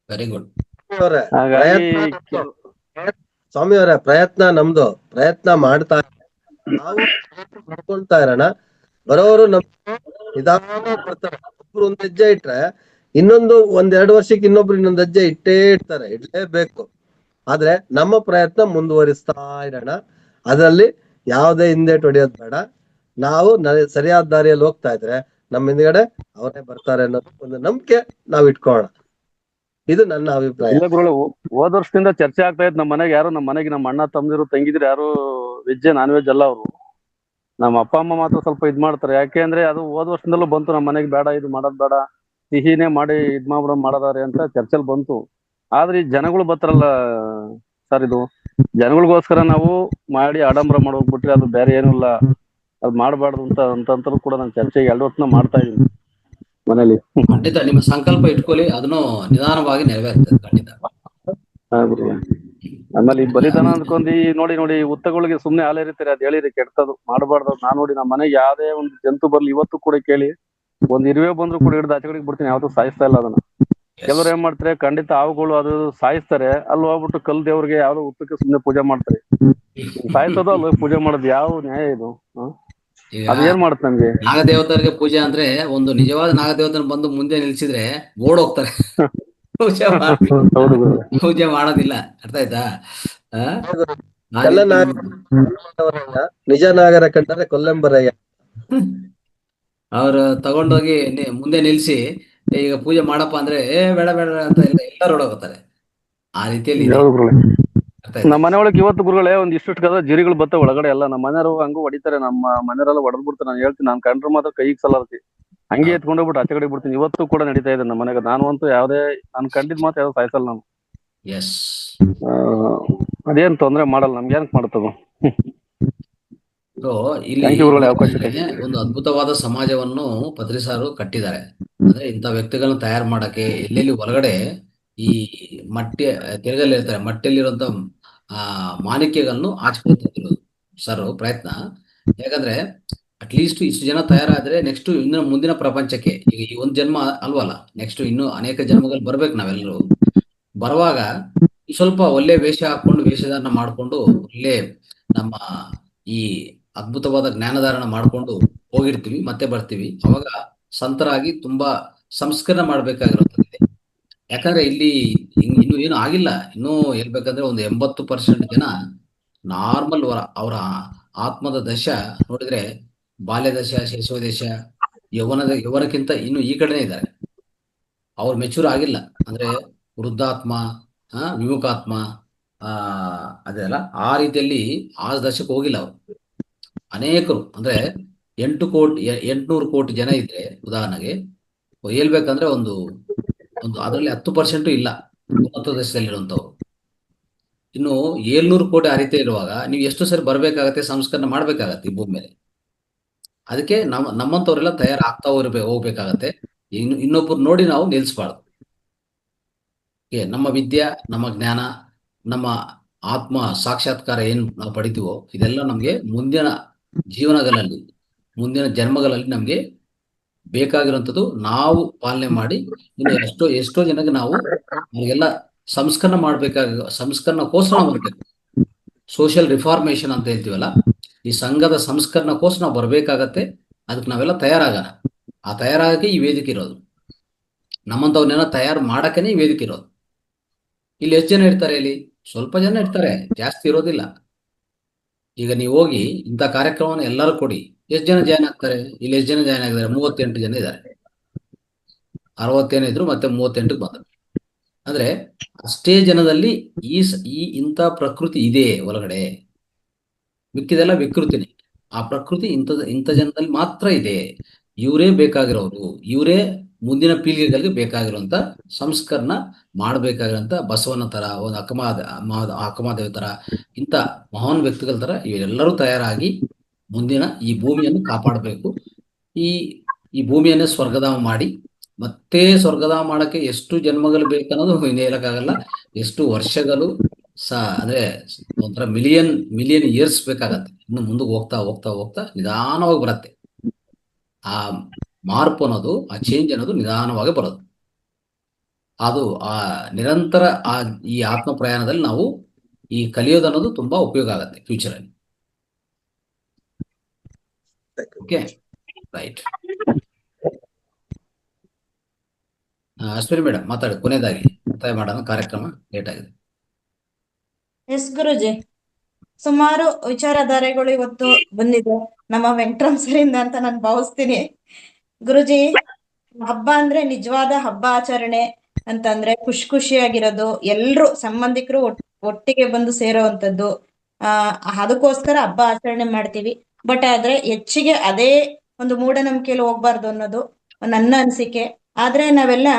Very good. ಹಾಗಾಗಿ ಸ್ವಾಮಿ ಅವರ ಪ್ರಯತ್ನ ನಮ್ದು, ಪ್ರಯತ್ನ ಮಾಡ್ತಾ ನಾವು ಮಾಡ್ಕೊಳ್ತಾ ಇರೋಣ. ಬರೋರು ನಿಧಾನ ಬರ್ತಾರೆ. ಒಬ್ರು ಒಂದ್ ಹೆಜ್ಜೆ ಇಟ್ರೆ ಇನ್ನೊಂದು 1-2 ವರ್ಷಕ್ಕೆ ಇನ್ನೊಬ್ರು ಇನ್ನೊಂದ್ ಹೆಜ್ಜೆ ಇಡ್ಲೇಬೇಕು. ಆದ್ರೆ ನಮ್ಮ ಪ್ರಯತ್ನ ಮುಂದುವರಿಸ್ತಾ ಇರೋಣ. ಅದರಲ್ಲಿ ಯಾವುದೇ ಹಿಂದೇಟು ಹೊಡೆಯೋದು ಬೇಡ. ನಾವು ಸರಿಯಾದ ದಾರಿಯಲ್ಲಿ ಹೋಗ್ತಾ ಇದ್ರೆ ನಮ್ಮ ಹಿಂದ್ಗಡೆ ಅವರೇ ಬರ್ತಾರೆ ಅನ್ನೋದು ಒಂದು ನಂಬಿಕೆ ನಾವು ಇಟ್ಕೊಳ್ಳೋಣ. ಇದು ನನ್ನ ಅಭಿಪ್ರಾಯ. ಹೋದ ವರ್ಷದಿಂದ ಚರ್ಚೆ ಆಗ್ತಾ ಇತ್ತು ನಮ್ಮ ಮನೆಗೆ. ಯಾರು ನಮ್ಮ ಅಣ್ಣ ತಮ್ಮದಿರು ತಂಗಿದ್ರು ಯಾರು ವೆಜ್ ನಾನ್ ವೆಜ್ ಅಲ್ಲ ಅವರು. ನಮ್ಮ ಅಪ್ಪ ಅಮ್ಮ ಮಾತ್ರ ಸ್ವಲ್ಪ ಇದ್ ಮಾಡ್ತಾರೆ. ಯಾಕೆ ಅಂದ್ರೆ ಅದು ಹೋದ ವರ್ಷದಿಂದಲೂ ಬಂತು, ನಮ್ಮ ಮನೆಗೆ ಬೇಡ, ಇದು ಮಾಡೋದ್ ಬೇಡ, ಸಿಹಿನೇ ಮಾಡಿ ಇದ್ ಮಾಡೋದಾರೆ ಅಂತ ಚರ್ಚೆಲ್ ಬಂತು. ಆದ್ರೆ ಈ ಜನಗಳು ಬರ್ತಾರಲ್ಲ ಸರ್, ಇದು ಜನಗಳಿಗೋಸ್ಕರ ನಾವು ಮಾಡಿ ಆಡಂಬರ ಮಾಡಿ ಹೋಗ್ಬಿಟ್ರೆ ಅದು ಬೇರೆ ಏನೂ ಇಲ್ಲ, ಅದು ಮಾಡಬಾರ್ದು ಅಂತಂತರೂ ಕೂಡ ನಾನು ಚರ್ಚೆಗೆ 2 ವರ್ಷನ ಮಾಡ್ತಾ ಇದ್ದೀನಿ ಮನೇಲಿ. ಖಂಡಿತ ನಿಮ್ಮ ಸಂಕಲ್ಪ ಇಟ್ಕೊಳ್ಳಿ, ಅದನ್ನು ನಿಧಾನವಾಗಿ ನೆರವೇರ್ತದೆ ಖಂಡಿತ. ಆಮೇಲೆ ಈ ಬಲಿದಾನ ಅಂದ್ಕೊಂಡಿ ನೋಡಿ ಹುತ್ತಗಳಿಗೆ ಸುಮ್ನೆ ಹಾಲೇರಿತಾರೆ, ಅದ್ ಹೇಳಿರಿ ಕೆಟ್ಟದು ಮಾಡಬಾರ್ದು. ನಾನ್ ನೋಡಿ ನಮ್ಮ ಮನೆಗೆ ಯಾವ್ದೇ ಒಂದು ಜಂತು ಬರ್ಲಿ ಇವತ್ತು ಕೂಡ ಕೇಳಿ, ಒಂದ್ ಇರುವೆ ಬಂದ್ರು ಕೂಡ ಹಿಡಿದು ಆಚೆಗಡೆಗೆ ಬಿಡ್ತೀನಿ, ಯಾವ್ದು ಸಾಯಿಸ್ತಾ ಇಲ್ಲ ಅದನ್ನ. ಕೆಲವ್ರು ಏನ್ ಮಾಡ್ತಾರೆ, ಖಂಡಿತ ಹಾವುಗಳು ಅದು ಸಾಯಿಸ್ತಾರೆ, ಅಲ್ಲಿ ಹೋಗ್ಬಿಟ್ಟು ಕಲ್ ದೇವ್ರಿಗೆ ಯಾವ್ದೋ ಹುತ್ತಕ್ಕೆ ಸುಮ್ನೆ ಪೂಜೆ ಮಾಡ್ತಾರೆ. ಸಾಯಿಸೋದು ಅಲ್ವ ಪೂಜೆ ಮಾಡೋದು, ಯಾವ ನ್ಯಾಯ ಇದು? ಅದ್ ಏನ್ ಮಾಡುತ್ತೆ ನಮ್ಗೆ? ನಾಗದೇವತರಿಗೆ ಪೂಜೆ ಅಂದ್ರೆ, ಒಂದು ನಿಜವಾದ ನಾಗದೇವತನ ಬಂದು ಮುಂದೆ ನಿಲ್ಸಿದ್ರೆ ಓಡೋಗ್ತಾರೆ, ಪೂಜೆ ಮಾಡೋದಿಲ್ಲ. ಅರ್ಥ ಆಯ್ತಾ? ನಿಜ ನಾಗರ ಕಂಡರೆ ಕೊಲ್ಲೆಂಬರಯ್ಯ. ಅವ್ರು ತಗೊಂಡೋಗಿ ಮುಂದೆ ನಿಲ್ಸಿ ಈಗ ಪೂಜೆ ಮಾಡಪ್ಪ ಅಂದ್ರೆ ಬೇಡ ಅಂತ ಎಲ್ಲರೂ ಓಡೋಗ್ತಾರೆ. ಆ ರೀತಿಯಲ್ಲಿ ನಮ್ಮ ಮನೆ ಒಳಗೆ ಇವತ್ತು ಗುರುಗಳೇ ಒಂದ್ ಇಷ್ಟು ಕದ ಜಿರಿಗಳು ಬತ್ತ ಒಳಗಡೆ ಎಲ್ಲ. ನಮ್ಮ ಮನೆಯವರು ಹಂಗೂ ಹೊಡಿತಾರೆ, ನಮ್ಮ ಮನೆಯವರೆಲ್ಲ ಹೊಡೆದ್ ಬಿಡ್ತಾರೆ. ನಾನು ಹೇಳ್ತೀನಿ, ನಾನ್ ಕಂಡ್ರೆ ಮಾತ್ರ ಕೈಗೆ ಸಲರ್ತಿ ಹಂಗೆ ಎತ್ಕೊಂಡೋಗ್ಬಿಟ್ಟು ಆಚೆ ಕಡೆ ಬಿಡ್ತೀನಿ. ಇವತ್ತು ಕೂಡ ನಡೀತಾ ಇದೆ ನಮ್ಮ ಮನೆಗೆ. ನಾನು ಅಂತೂ ಯಾವ್ದೇ ನಾನು ಕಂಡಿದ್ ಮಾತ್ರ ಯಾವ್ದು ಸಾಯಿಸಲ್ಲ ನಾನು. ಅದೇನ್ ತೊಂದ್ರೆ ಮಾಡಲ್ಲ, ನಮ್ಗೆ ಏನಕ್ ಮಾಡ್ತದ. ಇಲ್ಲಿ ಒಂದು ಅದ್ಭುತವಾದ ಸಮಾಜವನ್ನು ಪತ್ರಿಸಾರು ಕಟ್ಟಿದ್ದಾರೆ. ಅಂದ್ರೆ ಇಂಥ ವ್ಯಕ್ತಿಗಳನ್ನ ತಯಾರು ಮಾಡಕ್ಕೆ ಎಲ್ಲೆಲ್ಲಿ ಹೊರಗಡೆ ಈ ತಿರುಗಲ್ಲಿರ್ತಾರೆ, ಮಟ್ಟಿಯಲ್ಲಿರುವಂತ ಮಾಣಿಕ್ಯಗಳನ್ನು ಆಚೆ ಸರ್ ಪ್ರಯತ್ನ. ಯಾಕಂದ್ರೆ ಅಟ್ಲೀಸ್ಟ್ ಇಷ್ಟು ಜನ ತಯಾರಾದ್ರೆ ನೆಕ್ಸ್ಟ್ ಇನ್ನು ಮುಂದಿನ ಪ್ರಪಂಚಕ್ಕೆ, ಈಗ ಈ ಒಂದ್ ಜನ್ಮ ಅಲ್ವಲ್ಲ, ನೆಕ್ಸ್ಟ್ ಇನ್ನು ಅನೇಕ ಜನ್ಮಗಳು ಬರ್ಬೇಕು. ನಾವೆಲ್ಲರೂ ಬರುವಾಗ ಸ್ವಲ್ಪ ಒಳ್ಳೆ ವೇಷ ಹಾಕೊಂಡು ವೇಷಧಾರಣ ಮಾಡ್ಕೊಂಡು ಒಳ್ಳೆ ನಮ್ಮ ಈ ಅದ್ಭುತವಾದ ಜ್ಞಾನಧಾರಣ ಮಾಡ್ಕೊಂಡು ಹೋಗಿರ್ತೀವಿ, ಮತ್ತೆ ಬರ್ತೀವಿ. ಅವಾಗ ಸಂತರಾಗಿ ತುಂಬಾ ಸಂಸ್ಕರಣೆ ಮಾಡ್ಬೇಕಾಗಿರುತ್ತದೆ. ಯಾಕಂದ್ರೆ ಇಲ್ಲಿ ಇನ್ನು ಏನು ಆಗಿಲ್ಲ. ಇನ್ನೂ ಹೇಳ್ಬೇಕಂದ್ರೆ ಒಂದು 80% ಜನ ನಾರ್ಮಲ್ ಅವರ ಆತ್ಮದ ದಶ ನೋಡಿದ್ರೆ ಬಾಲ್ಯ ದಶ, ಶೈಶವ ದಶ, ಯೌವನಕ್ಕಿಂತ ಇನ್ನು ಈ ಕಡೆನೇ ಇದ್ದಾರೆ. ಅವ್ರು ಮೆಚೂರ್ ಆಗಿಲ್ಲ. ಅಂದ್ರೆ ವೃದ್ಧಾತ್ಮ, ವಿಮುಖಾತ್ಮ, ಆ ಅದೆಲ್ಲ ಆ ರೀತಿಯಲ್ಲಿ ಆ ದಶಕ್ಕೆ ಹೋಗಿಲ್ಲ ಅವರು. ಅನೇಕರು ಅಂದ್ರೆ 800 ಕೋಟಿ ಜನ ಇದ್ರೆ ಉದಾಹರಣೆಗೆ ಹೇಳ್ಬೇಕಂದ್ರೆ ಒಂದು ಒಂದು ಅದರಲ್ಲಿ 10% ಇಲ್ಲ ಉನ್ನತ ದೇಶದಲ್ಲಿರುವಂಥವ್ರು. ಇನ್ನು 700 ಕೋಟಿ ಆ ರೀತಿ ಇರುವಾಗ ನೀವು ಎಷ್ಟು ಸರಿ ಬರಬೇಕಾಗತ್ತೆ, ಸಂಸ್ಕರಣೆ ಮಾಡ್ಬೇಕಾಗತ್ತೆ ಈ ಭೂಮಿ ಮೇಲೆ. ಅದಕ್ಕೆ ನಮ್ಮಂಥವ್ರೆಲ್ಲ ತಯಾರಾಗ್ತಾ ಹೋಗ್ಬೇಕಾಗತ್ತೆ. ಇನ್ನೊಬ್ಬರು ನೋಡಿ ನಾವು ನಿಲ್ಲಿಸ್ಬಾರ್ದು. ನಮ್ಮ ವಿದ್ಯೆ, ನಮ್ಮ ಜ್ಞಾನ, ನಮ್ಮ ಆತ್ಮ ಸಾಕ್ಷಾತ್ಕಾರ ಏನು ನಾವು ಪಡಿತೀವೋ ಇದೆಲ್ಲ ನಮಗೆ ಮುಂದಿನ ಜೀವನಗಳಲ್ಲಿ, ಮುಂದಿನ ಜನ್ಮಗಳಲ್ಲಿ ನಮಗೆ ಬೇಕಾಗಿರುವಂಥದ್ದು ನಾವು ಪಾಲನೆ ಮಾಡಿ ಇನ್ನು ಎಷ್ಟೋ ಜನಕ್ಕೆ ನಾವು ಅವ್ರಿಗೆಲ್ಲ ಸಂಸ್ಕರಣಕ್ಕೋಸ್ಕರ ನಾವು ಬರಬೇಕು. ಸೋಷಿಯಲ್ ರಿಫಾರ್ಮೇಶನ್ ಅಂತ ಹೇಳ್ತೀವಲ್ಲ, ಈ ಸಂಘದ ಸಂಸ್ಕರಣಕ್ಕೋಸ್ಕರ ನಾವು ಬರಬೇಕಾಗತ್ತೆ. ಅದಕ್ಕೆ ನಾವೆಲ್ಲ ತಯಾರಾಗೋಣ. ಆ ತಯಾರಾಗಕ್ಕೆ ಈ ವೇದಿಕೆ ಇರೋದು. ನಮ್ಮಂಥವನ್ನೆಲ್ಲ ತಯಾರು ಮಾಡಕ್ಕೇನೆ ಈ ವೇದಿಕೆ ಇರೋದು. ಇಲ್ಲಿ ಎಷ್ಟು ಜನ ಇರ್ತಾರೆ? ಇಲ್ಲಿ ಸ್ವಲ್ಪ ಜನ ಇರ್ತಾರೆ, ಜಾಸ್ತಿ ಇರೋದಿಲ್ಲ. ಈಗ ನೀವು ಹೋಗಿ ಇಂಥ ಕಾರ್ಯಕ್ರಮವನ್ನು ಎಲ್ಲರೂ ಕೊಡಿ, ಎಷ್ಟು ಜನ ಜಾಯ್ನ್ ಆಗ್ತಾರೆ? ಇಲ್ಲಿ ಎಷ್ಟು ಜನ ಜಾಯ್ನ್ ಆಗಿದ್ದಾರೆ? 38 ಜನ ಇದ್ದಾರೆ. 60 ಇದ್ರು ಮತ್ತೆ 38ಕ್ಕೆ ಬಂದರು. ಅಂದ್ರೆ ಅಷ್ಟೇ ಜನದಲ್ಲಿ ಈ ಇಂಥ ಪ್ರಕೃತಿ ಇದೆ ಒಳಗಡೆ. ಮಿಕ್ಕಿದೆಲ್ಲ ವಿಕೃತಿನೇ. ಆ ಪ್ರಕೃತಿ ಇಂಥ ಜನದಲ್ಲಿ ಮಾತ್ರ ಇದೆ. ಇವರೇ ಬೇಕಾಗಿರೋರು, ಇವರೇ ಮುಂದಿನ ಪೀಳಿಗೆಗಳಿಗೆ ಬೇಕಾಗಿರುವಂತ ಸಂಸ್ಕರಣ ಮಾಡಬೇಕಾಗಿರೋಂಥ ಬಸವನ ತರ, ಒಂದು ಅಕ್ಕಮಹಾದೇವಿ ತರ, ಇಂಥ ಮಹಾನ್ ವ್ಯಕ್ತಿಗಳ ತರ ಇವರೆಲ್ಲರೂ ತಯಾರಾಗಿ ಮುಂದಿನ ಈ ಭೂಮಿಯನ್ನು ಕಾಪಾಡಬೇಕು. ಈ ಭೂಮಿಯನ್ನೇ ಸ್ವರ್ಗಧಾಮ ಮಾಡಿ, ಮತ್ತೆ ಸ್ವರ್ಗಧಾಮ ಮಾಡಕ್ಕೆ ಎಷ್ಟು ಜನ್ಮಗಳು ಬೇಕನ್ನೋದು ಇನ್ನೇ ಹೇಳಕ್ಕಾಗಲ್ಲ. ಎಷ್ಟು ವರ್ಷಗಳು ಅಂದ್ರೆ ಒಂಥರ ಮಿಲಿಯನ್ ಇಯರ್ಸ್ ಬೇಕಾಗತ್ತೆ. ಇನ್ನು ಮುಂದಕ್ಕೆ ಹೋಗ್ತಾ ನಿಧಾನವಾಗಿ ಬರುತ್ತೆ. ಆ ಮಾರ್ಪು ಅನ್ನೋದು, ಆ ಚೇಂಜ್ ಅನ್ನೋದು ನಿಧಾನವಾಗಿ ಬರೋದು. ಅದು ಆ ನಿರಂತರ ಈ ಆತ್ಮ ಪ್ರಯಾಣದಲ್ಲಿ ನಾವು ಈ ಕಲಿಯೋದು ಅನ್ನೋದು ತುಂಬಾ ಉಪಯೋಗ ಆಗತ್ತೆ ಫ್ಯೂಚರ್ ಅಲ್ಲಿ. Okay, right. ಅಶ್ವಿನಿ ಮೇಡಮ್ ಮಾತಾಡಿ, ಕೊನೆಯದಾಗಿ ಮುಕ್ತಾಯ ಮಾಡೋಣ, ಕಾರ್ಯಕ್ರಮ ಲೇಟ್ ಆಗಿದೆ. ಎಸ್ ಗುರುಜಿ, ಸುಮಾರು ವಿಚಾರಧಾರೆಗಳು ಇವತ್ತು ಬಂದಿದೆ ನಮ್ಮ ವೆಂಕಟರಾಮ್ ಸರಿಂದ ಅಂತ ನಾನು ಭಾವಿಸ್ತೀನಿ. ಗುರುಜಿ, ಹಬ್ಬ ಅಂದ್ರೆ ನಿಜವಾದ ಹಬ್ಬ ಆಚರಣೆ ಅಂತಂದ್ರೆ ಖುಷಿಯಾಗಿರೋದು, ಎಲ್ರು ಸಂಬಂಧಿಕರು ಒಟ್ಟಿಗೆ ಬಂದು ಸೇರೋವಂಥದ್ದು. ಅದಕ್ಕೋಸ್ಕರ ಹಬ್ಬ ಆಚರಣೆ ಮಾಡ್ತೀವಿ. ಬಟ್ ಆದ್ರೆ ಹೆಚ್ಚಿಗೆ ಅದೇ ಒಂದು ಮೂಢನಂಬಿಕೆಯಲ್ಲಿ ಹೋಗ್ಬಾರ್ದು ಅನ್ನೋದು ನನ್ನ ಅನಿಸಿಕೆ. ಆದ್ರೆ ನಾವೆಲ್ಲ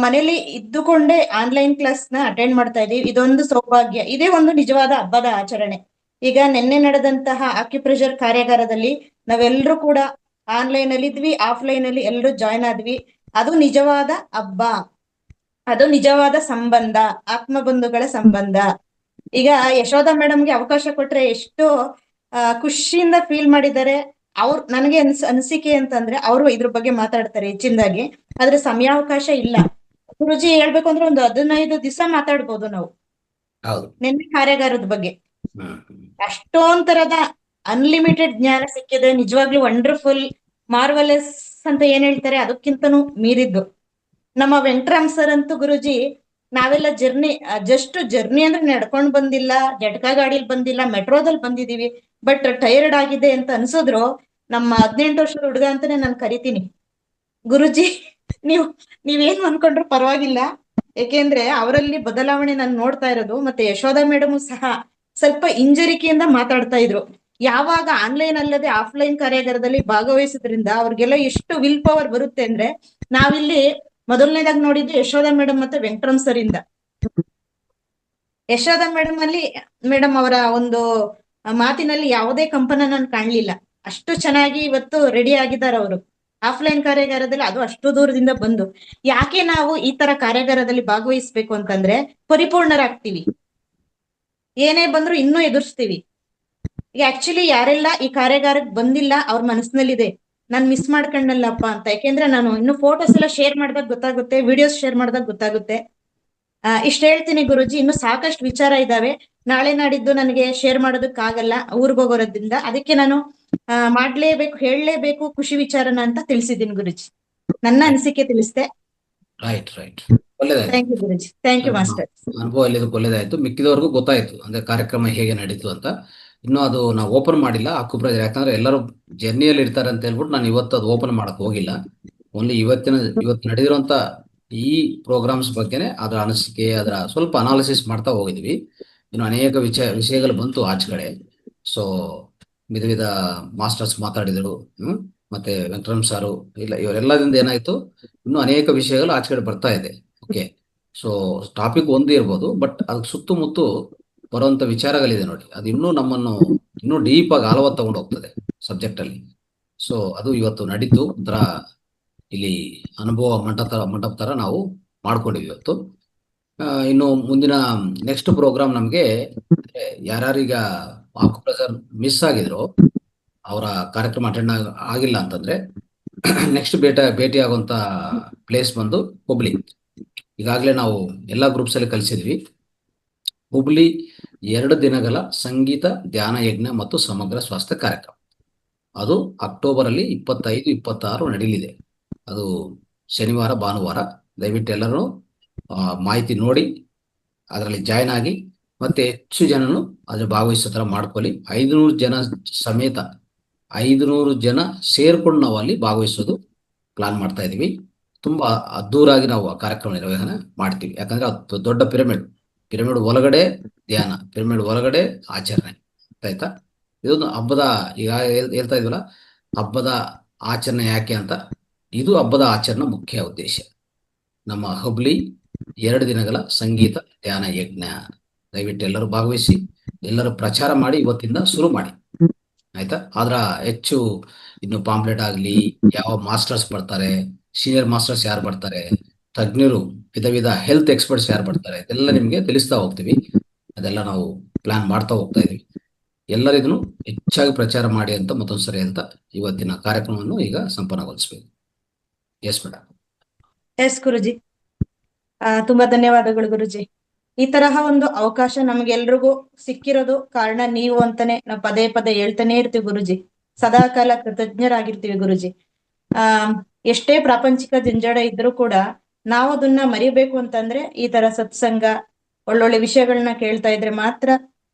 ಮನೇಲಿ ಇದ್ದುಕೊಂಡೇ ಆನ್ಲೈನ್ ಕ್ಲಾಸ್ ನ ಅಟೆಂಡ್ ಮಾಡ್ತಾ ಇದೀವಿ. ಇದೊಂದು ಸೌಭಾಗ್ಯ, ಇದೇ ಒಂದು ನಿಜವಾದ ಹಬ್ಬದ ಆಚರಣೆ. ಈಗ ನಿನ್ನೆ ನಡೆದಂತಹ ಆಕ್ಯುಪ್ರೆಷರ್ ಕಾರ್ಯಾಗಾರದಲ್ಲಿ ನಾವೆಲ್ಲರೂ ಕೂಡ ಆನ್ಲೈನ್ ಅಲ್ಲಿ ಇದ್ವಿ, ಆಫ್ಲೈನ್ ಅಲ್ಲಿ ಎಲ್ಲರೂ ಜಾಯ್ನ್ ಆದ್ವಿ. ಅದು ನಿಜವಾದ ಹಬ್ಬ, ಅದು ನಿಜವಾದ ಸಂಬಂಧ, ಆತ್ಮ ಬಂಧುಗಳ ಸಂಬಂಧ. ಈಗ ಯಶೋಧ ಮೇಡಮ್ಗೆ ಅವಕಾಶ ಕೊಟ್ರೆ ಎಷ್ಟು ಖುಷಿಯಿಂದ ಫೀಲ್ ಮಾಡಿದ್ದಾರೆ. ನನಗೆ ಅನಿಸಿಕೆ ಅಂತಂದ್ರೆ ಅವರು ಇದ್ರ ಬಗ್ಗೆ ಮಾತಾಡ್ತಾರೆ ಹೆಚ್ಚಿನದಾಗಿ, ಆದ್ರೆ ಸಮಯಾವಕಾಶ ಇಲ್ಲ. ಗುರುಜಿ ಹೇಳ್ಬೇಕು ಅಂದ್ರೆ ಒಂದು 15 ದಿವಸ ಮಾತಾಡ್ಬೋದು ನಾವು ನಿನ್ನೆ ಕಾರ್ಯಾಗಾರದ ಬಗ್ಗೆ. ಅಷ್ಟೊಂದ್ ತರದ ಅನ್ಲಿಮಿಟೆಡ್ ಜ್ಞಾನ ಸಿಕ್ಕಿದೆ. ನಿಜವಾಗ್ಲೂ ವಂಡರ್ಫುಲ್, ಮಾರ್ವಲೆಸ್ ಅಂತ ಏನ್ ಹೇಳ್ತಾರೆ ಅದಕ್ಕಿಂತನೂ ಮೀರಿದ್ದು. ನಮ್ಮ ವೆಂಕಟರಾಮ್ ಸರ್ ಅಂತೂ ಗುರುಜಿ, ನಾವೆಲ್ಲ ಜರ್ನಿ ಅಂದ್ರೆ ನಡ್ಕೊಂಡ್ ಬಂದಿಲ್ಲ, ಜಟಕಾ ಗಾಡಿಲಿ ಬಂದಿಲ್ಲ, ಮೆಟ್ರೋದಲ್ಲಿ ಬಂದಿದೀವಿ. ಬಟ್ ಟೈರ್ಡ್ ಆಗಿದೆ ಅಂತ ಅನ್ಸಿದ್ರು ನಮ್ಮ 18 ವರ್ಷದ ಹುಡುಗ ಅಂತಾನೆ ನಾನು ಕರಿತೀನಿ. ಗುರುಜಿ, ನೀವೇನು ಅನ್ಕೊಂಡ್ರು ಪರವಾಗಿಲ್ಲ, ಯಾಕೆಂದ್ರೆ ಅವರಲ್ಲಿ ಬದಲಾವಣೆ ನಾನು ನೋಡ್ತಾ ಇರೋದು. ಮತ್ತೆ ಯಶೋಧ ಮೇಡಮ್ ಸಹ ಸ್ವಲ್ಪ ಹಿಂಜರಿಕೆಯಿಂದ ಮಾತಾಡ್ತಾ ಇದ್ರು. ಯಾವಾಗ ಆನ್ಲೈನ್ ಅಲ್ಲದೆ ಆಫ್ಲೈನ್ ಕಾರ್ಯಾಗಾರದಲ್ಲಿ ಭಾಗವಹಿಸೋದ್ರಿಂದ ಅವ್ರಿಗೆಲ್ಲ ಎಷ್ಟು ವಿಲ್ ಪವರ್ ಬರುತ್ತೆ ಅಂದ್ರೆ, ನಾವಿಲ್ಲಿ ಮೊದಲನೇದಾಗಿ ನೋಡಿದ್ದು ಯಶೋಧ ಮೇಡಮ್ ಮತ್ತೆ ವೆಂಕಟರಾಮ್ ಸರ್ ಇಂದ. ಯಶೋಧ ಮೇಡಮ್ ಅವರ ಒಂದು ಮಾತಿನಲ್ಲಿ ಯಾವುದೇ ಕಂಪನ ನಾನು ಕಾಣ್ಲಿಲ್ಲ. ಅಷ್ಟು ಚೆನ್ನಾಗಿ ಇವತ್ತು ರೆಡಿ ಆಗಿದ್ದಾರೆ ಅವರು ಆಫ್ಲೈನ್ ಕಾರ್ಯಾಗಾರದಲ್ಲಿ, ಅದು ಅಷ್ಟು ದೂರದಿಂದ ಬಂದು. ಯಾಕೆ ನಾವು ಈ ತರ ಕಾರ್ಯಾಗಾರದಲ್ಲಿ ಭಾಗವಹಿಸ್ಬೇಕು ಅಂತಂದ್ರೆ ಪರಿಪೂರ್ಣರಾಗ್ತೀವಿ, ಏನೇ ಬಂದ್ರು ಇನ್ನೂ ಎದುರಿಸ್ತೀವಿ. ಈಗ ಆಕ್ಚುಲಿ ಯಾರೆಲ್ಲ ಈ ಕಾರ್ಯಾಗಾರಕ್ಕೆ ಬಂದಿಲ್ಲ ಅವ್ರ ಮನಸ್ಸಿನಲ್ಲಿದೆ, ನಾನ್ ಮಿಸ್ ಮಾಡ್ಕೊಂಡಲ್ಲಪ್ಪ ಅಂತ. ಯಾಕೆಂದ್ರೆ ನಾನು ಇನ್ನು ಫೋಟೋಸ್ ಎಲ್ಲ ಶೇರ್ ಮಾಡಿದಾಗ ಗೊತ್ತಾಗುತ್ತೆ, ವಿಡಿಯೋಸ್ ಶೇರ್ ಮಾಡಿದಾಗ ಗೊತ್ತಾಗುತ್ತೆ. ಇಷ್ಟ ಹೇಳ್ತೀನಿ ಗುರುಜಿ, ಇನ್ನು ಸಾಕಷ್ಟು ವಿಚಾರ ಇದಾವೆ. ನಾಳೆ ನಾಡಿದ್ದು ನನಗೆ ಶೇರ್ ಮಾಡೋದಕ್ಕಾಗಲ್ಲ, ಊರ್ಗ್ ಹೋಗೋದ್ರಿಂದ. ಅದಕ್ಕೆ ನಾನು ಹೇಳಲೇಬೇಕು ಖುಷಿ ವಿಚಾರನ ಅಂತ ತಿಳಿಸಿದ್ದೀನಿ ಗುರುಜಿ. ನನ್ನ ಅನಿಸಿಕೆ ತಿಳಿಸ್ದೆ. ರೈಟ್, ಒಳ್ಳೆದಾಯ್ತು. Thank you Guruji, thank you master. ಅನುಭವ ಒಳ್ಳೆದಾಯ್ತು. ಮಿಕ್ಕಿದವ್ರಿಗೂ ಗೊತ್ತಾಯ್ತು ಅಂದ್ರೆ ಕಾರ್ಯಕ್ರಮ ಹೇಗೆ ನಡೀತು ಅಂತ. ಇನ್ನು ಅದು ನಾವು ಓಪನ್ ಮಾಡಿಲ್ಲ ಆಕ್ಯುಪ್ರೆಷರ್, ಯಾಕಂದ್ರೆ ಎಲ್ಲರೂ ಜರ್ನಿಯಲ್ಲಿ ಇರ್ತಾರೆ ಅಂತ ಹೇಳ್ಬಿಟ್ಟು ನಾನು ಇವತ್ತು ಅದು ಓಪನ್ ಮಾಡಕ್ ಹೋಗಿಲ್ಲ. ಓನ್ಲಿ ಇವತ್ತು ನಡೆದಿರುವಂತ ಈ ಪ್ರೋಗ್ರಾಮ್ಸ್ ಬಗ್ಗೆನೆ ಅದರ ಅನಿಸಿಕೆ, ಅದರ ಸ್ವಲ್ಪ ಅನಾಲಿಸಿಸ್ ಮಾಡ್ತಾ ಹೋಗಿದ್ವಿ. ಇನ್ನು ಅನೇಕ ವಿಷಯಗಳು ಬಂತು ಆಚೆ ಕಡೆ. ಸೊ ವಿಧ ಮಾಸ್ಟರ್ಸ್ ಮಾತಾಡಿದರು. ಮತ್ತೆ ವೆಂಕಟರಮ್ ಸಾರು, ಇಲ್ಲ ಇವರೆಲ್ಲದಿಂದ ಏನಾಯ್ತು, ಇನ್ನು ಅನೇಕ ವಿಷಯಗಳು ಆಚೆ ಕಡೆ ಬರ್ತಾ ಇದೆ. ಓಕೆ, ಸೊ ಟಾಪಿಕ್ ಒಂದು ಇರ್ಬೋದು, ಬಟ್ ಅದಕ್ಕೆ ಸುತ್ತಮುತ್ತ ಬರುವಂತ ವಿಚಾರಗಳಿದೆ ನೋಡಿ, ಅದು ಇನ್ನೂ ನಮ್ಮನ್ನು ಇನ್ನೂ ಡೀಪ್ ಆಗಿ ಆಳವಾಗಿ ತಗೊಂಡು ಹೋಗ್ತದೆ ಸಬ್ಜೆಕ್ಟ್ ಅಲ್ಲಿ. ಸೊ ಅದು ಇವತ್ತು ನಡೀತು. ಒಂಥರ ಇಲ್ಲಿ ಅನುಭವ ಮಂಟಪ ತರ ನಾವು ಮಾಡ್ಕೊಂಡಿವಿ ಇವತ್ತು. ಇನ್ನು ಮುಂದಿನ ನೆಕ್ಸ್ಟ್ ಪ್ರೋಗ್ರಾಮ್ ನಮಗೆ ಯಾರ್ಯಾರೀಗ ಆಕ್ಯುಪ್ರೆಷರ್ ಮಿಸ್ ಆಗಿದ್ರು, ಅವರ ಕಾರ್ಯಕ್ರಮ ಅಟೆಂಡ್ ಆಗಿಲ್ಲ ಅಂತಂದ್ರೆ ನೆಕ್ಸ್ಟ್ ಭೇಟಿ ಆಗುವಂತ ಪ್ಲೇಸ್ ಬಂದು ಹುಬ್ಳಿ. ಈಗಾಗಲೇ ನಾವು ಎಲ್ಲ ಗ್ರೂಪ್ಸ್ ಅಲ್ಲಿ ಕಲಿಸಿದ್ವಿ. ಹುಬ್ಳಿ 2 ದಿನಗಳ ಸಂಗೀತ ಧ್ಯಾನ ಯಜ್ಞ ಮತ್ತು ಸಮಗ್ರ ಸ್ವಾಸ್ಥ್ಯ ಕಾರ್ಯಕ್ರಮ, ಅದು ಅಕ್ಟೋಬರ್ ಅಲ್ಲಿ 25, 26 ನಡೀಲಿದೆ. ಅದು ಶನಿವಾರ ಭಾನುವಾರ. ದಯವಿಟ್ಟು ಎಲ್ಲರೂ ಮಾಹಿತಿ ನೋಡಿ ಅದರಲ್ಲಿ ಜಾಯ್ನ್ ಆಗಿ, ಮತ್ತೆ ಹೆಚ್ಚು ಜನನು ಅದ್ರ ಭಾಗವಹಿಸೋ ಥರ ಮಾಡ್ಕೊಳ್ಳಿ. 500 ಜನ ಸಮೇತ 500 ಜನ ಸೇರ್ಕೊಂಡು ನಾವು ಅಲ್ಲಿ ಭಾಗವಹಿಸೋದು ಪ್ಲಾನ್ ಮಾಡ್ತಾ ಇದೀವಿ. ತುಂಬಾ ಅದ್ದೂರಾಗಿ ನಾವು ಆ ಕಾರ್ಯಕ್ರಮ ನಿರ್ವಹಣೆ ಮಾಡ್ತೀವಿ. ಯಾಕಂದ್ರೆ ಅದು ದೊಡ್ಡ ಪಿರಮಿಡ್ ಒಳಗಡೆ ಧ್ಯಾನ, ಪಿರಮಿಡ್ ಒಳಗಡೆ ಆಚರಣೆ, ಆಯ್ತಾ. ಇದೊಂದು ಹಬ್ಬದ, ಈಗ ಹೇಳ್ತಾ ಇದ್ವಲ್ಲ ಹಬ್ಬದ ಆಚರಣೆ ಯಾಕೆ ಅಂತ, ಇದು ಹಬ್ಬದ ಆಚರಣೆ ಮುಖ್ಯ ಉದ್ದೇಶ. ನಮ್ಮ ಹುಬ್ಳಿ 2 ದಿನಗಳ ಸಂಗೀತ ಧ್ಯಾನ ಯಜ್ಞ, ದಯವಿಟ್ಟು ಎಲ್ಲರೂ ಭಾಗವಹಿಸಿ, ಎಲ್ಲರೂ ಪ್ರಚಾರ ಮಾಡಿ, ಇವತ್ತಿಂದ ಶುರು ಮಾಡಿ, ಆಯ್ತಾ. ಆದ್ರ ಹೆಚ್ಚು ಇನ್ನು ಪಾಂಪ್ಲೆಟ್ ಆಗ್ಲಿ, ಯಾವ ಮಾಸ್ಟರ್ಸ್ ಬರ್ತಾರೆ, ಸೀನಿಯರ್ ಮಾಸ್ಟರ್ಸ್ ಯಾರು ಬರ್ತಾರೆ, ತಜ್ಞರು, ವಿಧ ಹೆಲ್ತ್ ಎಕ್ಸ್ಪರ್ಟ್ಸ್ ಯಾರು ಬರ್ತಾರೆ, ಇದೆಲ್ಲ ನಿಮ್ಗೆ ತಿಳಿಸ್ತಾ ಹೋಗ್ತೀವಿ. ಅದೆಲ್ಲ ನಾವು ಪ್ಲಾನ್ ಮಾಡ್ತಾ ಹೋಗ್ತಾ ಇದೀವಿ. ಎಲ್ಲರಿಗೂ ಹೆಚ್ಚಾಗಿ ಪ್ರಚಾರ ಮಾಡಿ ಅಂತ ಮತ್ತೊಂದ್ಸರಿ ಅಂತ ಇವತ್ತಿನ ಕಾರ್ಯಕ್ರಮವನ್ನು ಈಗ ಸಂಪನ್ನಗೊಳಿಸಬೇಕು. Yes madam. ಎಸ್ ಗುರುಜಿ, ತುಂಬಾ ಧನ್ಯವಾದಗಳು ಗುರುಜಿ. ಈ ತರಹ ಒಂದು ಅವಕಾಶ ನಮ್ಗೆಲ್ರಿಗೂ ಸಿಕ್ಕಿರೋದು ಕಾರಣ ನೀವು ಅಂತಾನೆ ನಾವು ಪದೇ ಪದೇ ಹೇಳ್ತಾನೆ ಇರ್ತೀವಿ ಗುರುಜಿ. ಸದಾಕಾಲ ಕೃತಜ್ಞರಾಗಿರ್ತೀವಿ ಗುರುಜಿ. ಎಷ್ಟೇ ಪ್ರಾಪಂಚಿಕ ಜಂಜಾಟ ಇದ್ರೂ ಕೂಡ ನಾವು ಅದನ್ನ ಮರಿಬೇಕು ಅಂತಂದ್ರೆ ಈ ತರ ಸತ್ಸಂಗ, ಒಳ್ಳೊಳ್ಳೆ ವಿಷಯಗಳನ್ನ ಕೇಳ್ತಾ ಇದ್ರೆ ಮಾತ್ರ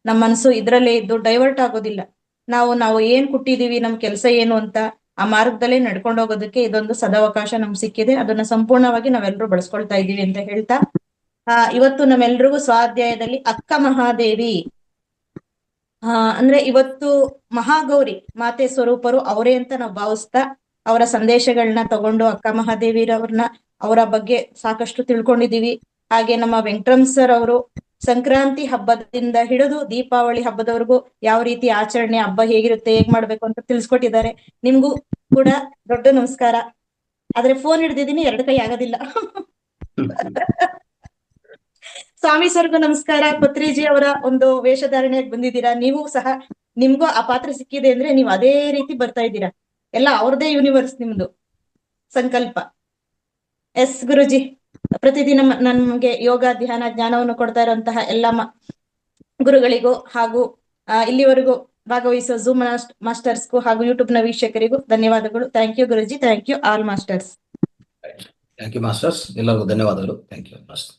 ನಮ್ಮ ಮನಸ್ಸು ಇದ್ರಲ್ಲೇ ಇದ್ದು ಡೈವರ್ಟ್ ಆಗೋದಿಲ್ಲ. ನಾವು ಏನ್ ಕೊಟ್ಟಿದೀವಿ, ನಮ್ ಕೆಲಸ ಏನು ಅಂತ ಆ ಮಾರ್ಗದಲ್ಲೇ ನಡ್ಕೊಂಡು ಹೋಗೋದಕ್ಕೆ ಇದೊಂದು ಸದಾವಕಾಶ ನಮ್ಗೆ ಸಿಕ್ಕಿದೆ. ಅದನ್ನ ಸಂಪೂರ್ಣವಾಗಿ ನಾವೆಲ್ಲರೂ ಬಳಸ್ಕೊಳ್ತಾ ಇದ್ದೀವಿ ಅಂತ ಹೇಳ್ತಾ, ಇವತ್ತು ನಮ್ಮೆಲ್ರಿಗೂ ಸ್ವಾಧ್ಯಾಯದಲ್ಲಿ ಅಕ್ಕ ಮಹಾದೇವಿ, ಅಂದ್ರೆ ಇವತ್ತು ಮಹಾಗೌರಿ ಮಾತೆ ಸ್ವರೂಪರು ಅವರೇ ಅಂತ ನಾವು ಭಾವಿಸ್ತಾ, ಅವರ ಸಂದೇಶಗಳನ್ನ ತಗೊಂಡು ಅಕ್ಕ ಮಹಾದೇವಿರವ್ರನ್ನ, ಅವರ ಬಗ್ಗೆ ಸಾಕಷ್ಟು ತಿಳ್ಕೊಂಡಿದೀವಿ. ಹಾಗೆ ನಮ್ಮ ವೆಂಕಟರಮ್ ಸರ್ ಅವರು ಸಂಕ್ರಾಂತಿ ಹಬ್ಬದಿಂದ ಹಿಡಿದು ದೀಪಾವಳಿ ಹಬ್ಬದವರೆಗೂ ಯಾವ ರೀತಿ ಆಚರಣೆ, ಹಬ್ಬ ಹೇಗಿರುತ್ತೆ, ಹೇಗ್ ಮಾಡ್ಬೇಕು ಅಂತ ತಿಳಿಸ್ಕೊಟ್ಟಿದ್ದಾರೆ. ನಿಮ್ಗೂ ಕೂಡ ದೊಡ್ಡ ನಮಸ್ಕಾರ. ಆದ್ರೆ ಫೋನ್ ಹಿಡ್ದಿದೀನಿ, 2 ಕೈ ಆಗೋದಿಲ್ಲ. ಸ್ವಾಮಿ ಸರ್ಗೂ ನಮಸ್ಕಾರ. ಪತ್ರಿಜಿ ಅವರ ಒಂದು ವೇಷಧಾರಣೆಯಾಗಿ ಬಂದಿದ್ದೀರಾ. ನೀವು ಸಹ, ನಿಮ್ಗೂ ಆ ಪಾತ್ರ ಸಿಕ್ಕಿದೆ ಅಂದ್ರೆ ನೀವು ಅದೇ ರೀತಿ ಬರ್ತಾ ಇದ್ದೀರಾ. ಎಲ್ಲ ಅವ್ರದೇ ಯೂನಿವರ್ಸ್ ನಿಮ್ದು ಸಂಕಲ್ಪ. ಎಸ್ ಗುರುಜಿ, ಪ್ರತಿದಿನ ನಮ್ಗೆ ಯೋಗ ಧ್ಯಾನ ಜ್ಞಾನವನ್ನು ಕೊಡ್ತಾ ಇರುವಂತಹ ಎಲ್ಲ ಗುರುಗಳಿಗೂ ಹಾಗೂ ಇಲ್ಲಿವರೆಗೂ ಭಾಗವಹಿಸೋ ಝೂಮ್ ಮಾಸ್ಟರ್ಸ್ಗೂ ಹಾಗೂ ಯೂಟ್ಯೂಬ್ ನ ವೀಕ್ಷಕರಿಗೂ ಧನ್ಯವಾದಗಳು. Thank you Guruji. Thank you all masters. Thank you masters, ಎಲ್ಲರಿಗೂ ಧನ್ಯವಾದಗಳು. Thank you master.